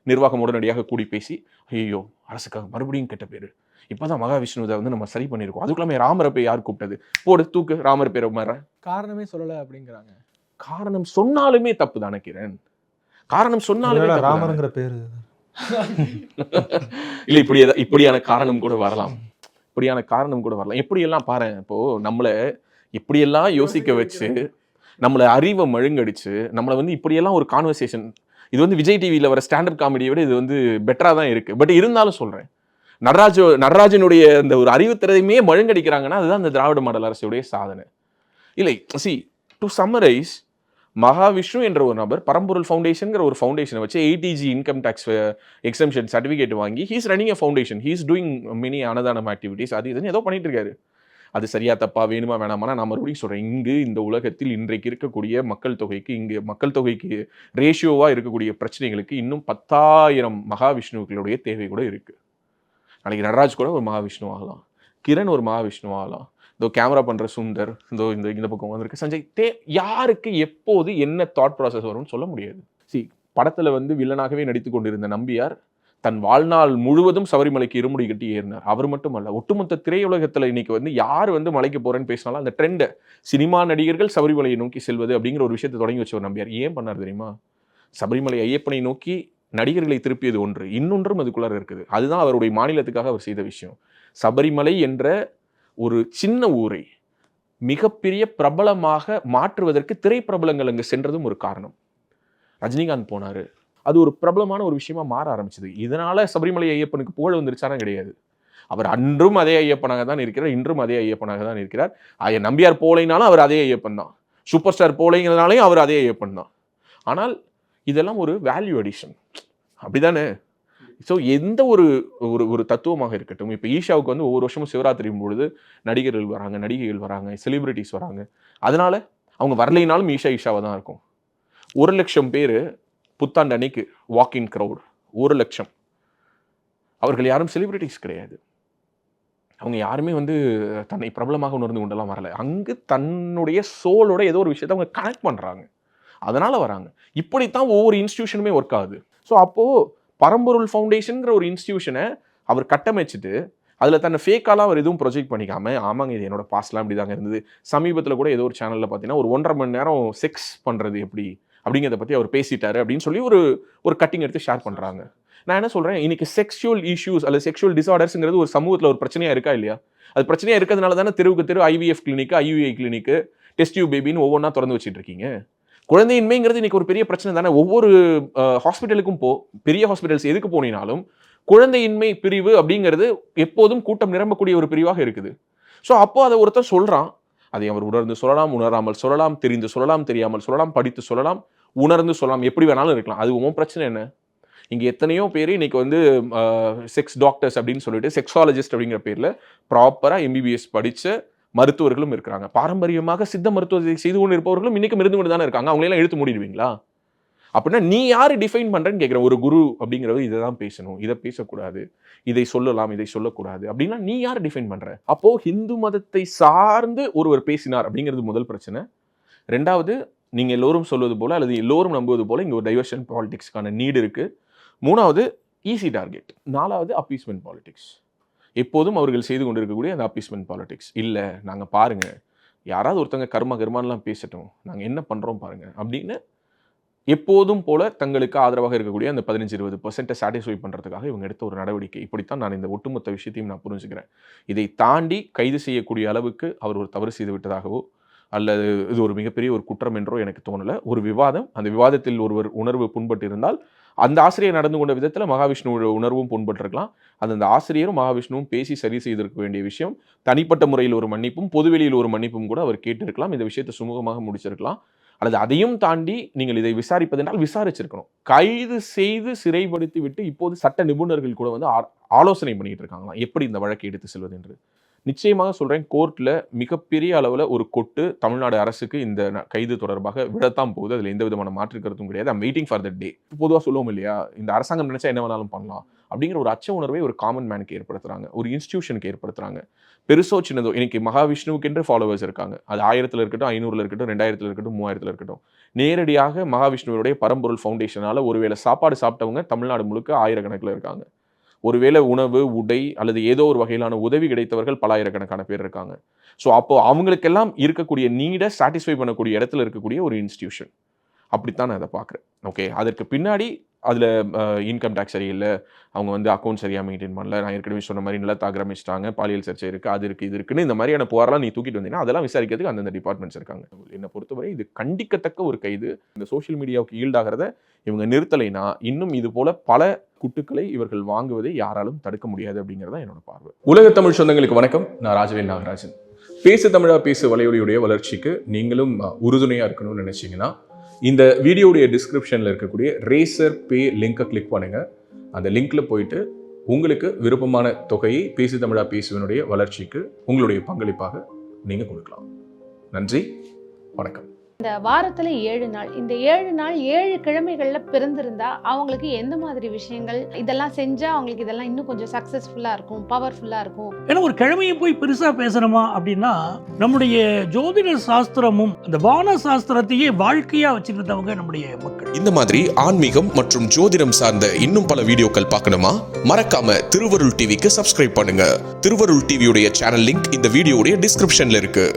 நிர்வாகம் உடனடியாக கூடி பேசி, ஐயோ அரசுக்காக மறுபடியும் கெட்ட பேரு, இப்போதான் மகாவிஷ்ணுவை வந்து நம்ம சரி பண்ணியிருக்கோம், அதுக்குள்ளாமே ராமரை போய் யார் கூப்பிட்டது, போடு தூக்கு ராமர் பேரை மாற. காரணமே சொல்லலை அப்படிங்கிறாங்க. காரணம் சொன்னாலுமே தப்பு தானே கிரண்? காரணம் சொன்னாலுமே ராமருங்கிற பேரு இல்ல, இப்படியான காரணம் கூட வரலாம், இப்படியான காரணம் கூட வரலாம். எப்படியெல்லாம் பாரு, இப்போ நம்மளை எப்படியெல்லாம் யோசிக்க வச்சு, நம்மளை அறிவை மழுங்கடிச்சு, நம்மளை வந்து இப்படியெல்லாம் ஒரு கான்வர்சேஷன். இது வந்து விஜய் டிவியில் வர ஸ்டாண்டர்ட் காமெடியை விட இது வந்து பெட்டராக தான் இருக்குது. பட் இருந்தாலும் சொல்கிறேன், நடராஜனுடைய இந்த ஒரு அறிவுத்திறமையே மழுங்கடிக்கிறாங்கன்னா அதுதான் இந்த திராவிட மாடல் அரசுடைய சாதனை. இல்லை, டு சம்மரைஸ், மகாவிஷ்ணு என்ற ஒரு நபர் பரம்பொருள் ஃபவுண்டேஷன்ங்கிற ஒரு ஃபவுண்டேஷனை வச்சு 80G income tax exemption certificate வாங்கி he's running a foundation, he's doing mini அன்னதானம் ஆக்டிவிட்டிஸ், அது இதுன்னு ஏதோ பண்ணிட்டு இருக்காரு. அது சரியா தப்பா, வேணுமா வேணாமா, நான் மறுபடியும் சொல்றேன், இங்கு இந்த உலகத்தில் இன்றைக்கு இருக்கக்கூடிய மக்கள் தொகைக்கு, இங்கு மக்கள் தொகைக்கு ரேஷியோவா இருக்கக்கூடிய பிரச்சனைகளுக்கு இன்னும் 10,000 மகாவிஷ்ணுக்களுடைய தேவை கூட இருக்கு. நாளைக்கு நடராஜ் கூட ஒரு மகாவிஷ்ணு ஆகலாம், கிரண் ஒரு மகாவிஷ்ணு ஆகலாம், இதோ கேமரா பண்ற சுந்தர், இந்த பக்கம் வந்திருக்கு சஞ்சய், யாருக்கு எப்போது என்ன தாட் ப்ராசஸ் வரும்னு சொல்ல முடியாது. படத்துல வந்து வில்லனாகவே நடித்து கொண்டிருந்த நம்பியார் தன் வாழ்நாள் முழுவதும் சபரிமலைக்கு இருமுடி கட்டி ஏறினார். அவர் மட்டுமல்ல, ஒட்டுமொத்த திரையுலகத்துல இன்னைக்கு வந்து யார் வந்து மலைக்கு போறேன்னு பேசினாலும் அந்த ட்ரெண்ட் சினிமா நடிகர்கள் சபரிமலையை நோக்கி செல்வது அப்படிங்கிற ஒரு விஷயத்தை தொடங்கி வச்சவர் நம்பியார். ஏன் பண்ணார் தெரியுமா? சபரிமலை ஐயப்பனை நோக்கி நடிகர்களை திருப்பியது ஒன்று, இன்னொன்றும் அதுக்குள்ளார இருக்குது. அதுதான் அவருடைய மாநிலத்துக்காக அவர் செய்த விஷயம். சபரிமலை என்ற ஒரு சின்ன ஊரை மிகப்பெரிய பிரபலமாக மாற்றுவதற்கு திரைப்பிரபலங்கள் அங்கு சென்றதும் ஒரு காரணம். ரஜினிகாந்த் போனாரு, அது ஒரு பிரபலமான ஒரு விஷயமா மாற ஆரம்பிச்சது. இதனால சபரிமலை ஐயப்பனுக்கு புகழ் வந்துருச்சானா கிடையாது. அவர் அன்றும் அதே ஐயப்பனாக தான் இருக்கிறார், இன்றும் அதே ஐயப்பனாக தான் இருக்கிறார். நம்பியார் போலைனாலும் அவர் அதே ஐயப்பன் தான், சூப்பர் ஸ்டார் போலைங்கிறதுனாலையும் அவர் அதே ஐயப்பன் தான். ஆனால் இதெல்லாம் ஒரு வேல்யூ அடிஷன், அப்படிதானே? ஸோ எந்த ஒரு ஒரு தத்துவமாக இருக்கட்டும், இப்போ ஈஷாவுக்கு வந்து ஒவ்வொரு வருஷமும் சிவராத்திரியும் பொழுது நடிகர்கள் வராங்க, நடிகைகள் வராங்க, செலிபிரிட்டிஸ் வராங்க. அதனால அவங்க வரலைனாலும் ஈஷாவாக தான் இருக்கும். 1,00,000 பேர் புத்தாண்டு அன்னைக்கு வாக்கிங் க்ரௌட், 1,00,000. அவர்கள் யாரும் செலிபிரிட்டிஸ் கிடையாது. அவங்க யாருமே வந்து தன்னை பிரபலமாக உணர்ந்து கொண்டெல்லாம் வரல. அங்கு தன்னுடைய சோலோட ஏதோ ஒரு விஷயத்தை அவங்க கனெக்ட் பண்ணுறாங்க, அதனால வராங்க. இப்படித்தான் ஒவ்வொரு இன்ஸ்டிடியூஷனுமே ஒர்க் ஆகுது. ஸோ அப்போது பரம்பொருள் ஃபவுண்டேஷன்ங்கிற ஒரு இன்ஸ்டிடியூஷனை அவர் கட்டமைச்சிட்டு அதில் தன்னை ஃபேக்காலாம் அவர் எதுவும் ப்ரொஜெக்ட் பண்ணிக்காம, ஆமாங்க இது என்னோட பாஸ்ட்லாம் இப்படி தாங்க இருந்தது. சமீபத்தில் கூட ஏதோ ஒரு சேனலில் பார்த்தீங்கன்னா ஒரு 1.5 மணி நேரம் செக்ஸ் பண்ணுறது எப்படி அப்படிங்கிறத பற்றி அவர் பேசிட்டாரு அப்படின்னு சொல்லி ஒரு கட்டிங் எடுத்து ஷேர் பண்ணுறாங்க. நான் என்ன சொல்கிறேன், இன்னைக்கு செக்ஷுவல் இஷ்யூஸ் அல்லது செக்ஷுவல் டிசார்டர்ஸுங்கிறது ஒரு சமூகத்தில் ஒரு பிரச்சனையாக இருக்கா இல்லையா? அது பிரச்சனையாக இருக்கிறதுனால தானே தெருவுக்கு தெரு IVF கிளினிக்கு, IUI கிளினிக்கு, டெஸ்ட் டியூப் பேபின்னு ஒவ்வொன்றா திறந்து வச்சுட்டு இருக்கீங்க. குழந்தையின்மைங்கிறது இன்னைக்கு ஒரு பெரிய பிரச்சனை தானே. ஒவ்வொரு ஹாஸ்பிட்டலுக்கும் பெரிய ஹாஸ்பிட்டல்ஸ் எதுக்கு போனீங்கனாலும் குழந்தையின்மை பிரிவு அப்படிங்கிறது எப்போதும் கூட்டம் நிரம்பக்கூடிய ஒரு பிரிவாக இருக்குது. ஸோ அப்போ அதை ஒருத்தர் சொல்கிறான், அதை அவர் உணர்ந்து சொல்லலாம், உணராமல் சொல்லலாம், தெரிந்து சொல்லலாம், தெரியாமல் சொல்லலாம், படித்து சொல்லலாம், உணர்ந்து சொல்லலாம், எப்படி வேணாலும் இருக்கலாம். அது உன் பிரச்சனை என்ன? இங்கே எத்தனையோ பேர் இன்னைக்கு வந்து செக்ஸ் டாக்டர்ஸ் அப்படின்னு சொல்லிட்டு செக்ஸாலஜிஸ்ட் அப்படிங்கிற பேரில் ப்ராப்பராக MBBS படித்த மருத்துவர்களும் இருக்கிறாங்க. பாரம்பரியமாக சித்த மருத்துவத்தை செய்து கொண்டு இருப்பவர்களும் இன்னைக்கு இருந்து கொண்டு தானே இருக்காங்க. அவங்களெல்லாம் எடுத்து மூடிடுவீங்களா? அப்படின்னா நீ யாரு டிஃபைன் பண்றேன்னு கேட்குறேன். ஒரு குரு அப்படிங்கிறது இதை தான் பேசணும், இதை பேசக்கூடாது, இதை சொல்லலாம், இதை சொல்லக்கூடாது அப்படின்னா நீ யார் டிஃபைன் பண்ற? அப்போ ஹிந்து மதத்தை சார்ந்து ஒருவர் பேசினார் அப்படிங்கிறது முதல் பிரச்சனை. ரெண்டாவது, நீங்க எல்லோரும் சொல்வது போல அல்லது எல்லோரும் நம்புவது போல இங்க ஒரு டைவர்ஷன் பாலிடிக்ஸ்க்கான நீடு இருக்கு. மூணாவது ஈஸி டார்கெட். நாலாவது அப்பீஸ்மெண்ட் பாலிடிக்ஸ். எப்போதும் அவர்கள் செய்து கொண்டிருக்கக்கூடிய அந்த அப்பீஸ்மெண்ட் பாலிடிக்ஸ். இல்லை நாங்கள் பாருங்க, யாராவது ஒருத்தங்க கர்மான்லாம் பேசட்டும், நாங்கள் என்ன பண்ணுறோம் பாருங்க அப்படின்னு எப்போதும் போல தங்களுக்கு ஆதரவாக இருக்கக்கூடிய அந்த 15-20% சாட்டிஸ்ஃபை பண்ணுறதுக்காக இவங்க எடுத்த ஒரு நடவடிக்கை. இப்படித்தான் நான் இந்த ஒட்டுமொத்த விஷயத்தையும் நான் புரிஞ்சுக்கிறேன். இதை தாண்டி கைது செய்யக்கூடிய அளவுக்கு அவர் ஒரு தவறு செய்து விட்டதாகவோ அல்லது இது ஒரு மிகப்பெரிய ஒரு குற்றம் என்றோ எனக்கு தோணலை. ஒரு விவாதம், அந்த விவாதத்தில் ஒருவர் உணர்வு புண்பட்டு இருந்தால் அந்த ஆசிரியர் நடந்து கொண்ட விதத்தில் மகாவிஷ்ணுவோட உணர்வும் புண்பட்டிருக்கலாம். அந்த ஆசிரியரும் மகாவிஷ்ணுவும் பேசி சரி செய்திருக்க வேண்டிய விஷயம். தனிப்பட்ட முறையில் ஒரு மன்னிப்பும் பொதுவெளியில் ஒரு மன்னிப்பும் கூட அவர் கேட்டிருக்கலாம். இந்த விஷயத்தை சுமூகமாக முடிச்சிருக்கலாம். அல்லது அதையும் தாண்டி நீங்கள் இதை விசாரிப்பதென்றால் விசாரிச்சிருக்கணும். கைது செய்து சிறைப்படுத்தி விட்டு இப்போது சட்ட நிபுணர்கள் கூட வந்து ஆலோசனை பண்ணிட்டு இருக்காங்களாம், எப்படி இந்த வழக்கை எடுத்து செல்வது என்று. நிச்சயமாக சொல்கிறேன், கோர்ட்டில் மிகப்பெரிய அளவில் ஒரு கொட்டு தமிழ்நாடு அரசுக்கு இந்த கைது தொடர்பாக விடத்தான் போகுது. அதில் எந்த விதமான மாற்று கருத்தும் கிடையாது. I'm waiting for that day. பொதுவாக சொல்லுவோம் இல்லையா, இந்த அரசாங்கம் நினைச்சா என்ன வேணாலும் பண்ணலாம் அப்படிங்கிற ஒரு அச்ச உணர்வை ஒரு காமன் மேனுக்கு ஏற்படுத்துறாங்க, ஒரு இன்ஸ்டிடியூஷனுக்கு ஏற்படுத்துறாங்க. பெருசோ சின்னதோ, இன்னைக்கு மகாவிஷ்ணுவுக்கு என்று ஃபாலோவர்ஸ் இருக்காங்க. அது 1000 இருக்கட்டும், 500 இருக்கட்டும், 2000 இருக்கட்டும், 3000 இருக்கட்டும். நேரடியாக மகாவிஷ்ணுவுடைய பரம்பொருள் ஃபவுண்டேஷனால ஒருவேளை சாப்பாடு சாப்பிட்டவங்க தமிழ்நாடு முழுக்க 1000கணக்கில் இருக்காங்க. ஒருவேளை உணவு, உடை அல்லது ஏதோ ஒரு வகையிலான உதவி கிடைத்தவர்கள் பல ஆயிரக்கணக்கான பேர் இருக்காங்க. ஸோ அப்போ அவங்களுக்கெல்லாம் இருக்கக்கூடிய நீடை சாட்டிஸ்ஃபை பண்ணக்கூடிய இடத்துல இருக்கக்கூடிய ஒரு இன்ஸ்டிடியூஷன். அப்படித்தான் நான் அதை பார்க்குறேன். ஓகே, அதற்கு பின்னாடி அதில் இன்கம் டேக்ஸ் சரியில்லை, அவங்க வந்து அக்கௌண்ட் சரியாக மெயின்டைன் பண்ணல, நான் ஏற்கனவே சொன்ன மாதிரி நிலத்தை ஆக்கிரமிச்சிட்டாங்க, பாலியல் சர்ச்சை இருக்குது, அது இருக்குது, இது இருக்குன்னு இந்த மாதிரியான புகாரெல்லாம் நீ தூக்கிட்டு வந்தீங்கன்னா அதெல்லாம் விசாரிக்கிறதுக்கு அந்தந்த டிபார்ட்மெண்ட்ஸ் இருக்காங்க. என்னை பொறுத்தவரை இது கண்டிக்கத்தக்க ஒரு கைது. இந்த சோஷியல் மீடியாவுக்கு ஈல்டாகிறத இவங்க நிறுத்தலைன்னா இன்னும் இது போல பல குட்டுக்களை இவர்கள் வாங்குவதை யாராலும் தடுக்க முடியாது அப்படிங்கிறதா என்னோட பார்வை. உலக தமிழ் சொந்தங்களுக்கு வணக்கம். நான் ராஜவேல் நாகராஜன். பேசு தமிழா பேசு வலையொலியுடைய வளர்ச்சிக்கு நீங்களும் உறுதுணையாக இருக்கணும்னு நினைச்சீங்கன்னா இந்த வீடியோடைய டிஸ்கிரிப்ஷனில் இருக்கக்கூடிய ரேசர் பே லிங்கை கிளிக் பண்ணுங்க. அந்த லிங்க்ல போயிட்டு உங்களுக்கு விருப்பமான தொகையை பேசு தமிழா பேசுவனுடைய வளர்ச்சிக்கு உங்களுடைய பங்களிப்பாக நீங்க கொடுக்கலாம். நன்றி, வணக்கம். இந்த வாரத்துல 7 நாள், இந்த 7 நாள் 7 கிழமைகள்ல பிறந்திருந்தா அவங்களுக்கு எந்த மாதிரி விஷயங்கள் இதெல்லாம் செஞ்சா அவங்களுக்கு இதெல்லாம் இன்னும் கொஞ்சம் சக்சஸ்ஃபுல்லா இருக்கும், பவர்ஃபுல்லா இருக்கும்? ஏன்னா ஒரு கிழமையை போய் பெருசா பேசணுமா அப்படின்னா, நம்முடைய ஜோதிட சாஸ்திரமும் அந்த வான சாஸ்திரத்தையே வாழ்க்கையா வச்சிருந்தவங்க நம்முடைய மக்கள். இந்த மாதிரி ஆன்மீகம் மற்றும் ஜோதிடம் சார்ந்த இன்னும் பல வீடியோக்கள் பார்க்கணுமா? மறக்காம திருவருள் டிவிக்கு சப்ஸ்கிரைப் பண்ணுங்க. திருவருள் டிவியுடைய சேனல் லிங்க் இந்த வீடியோடைய டிஸ்கிரிப்ஷன்ல இருக்கு.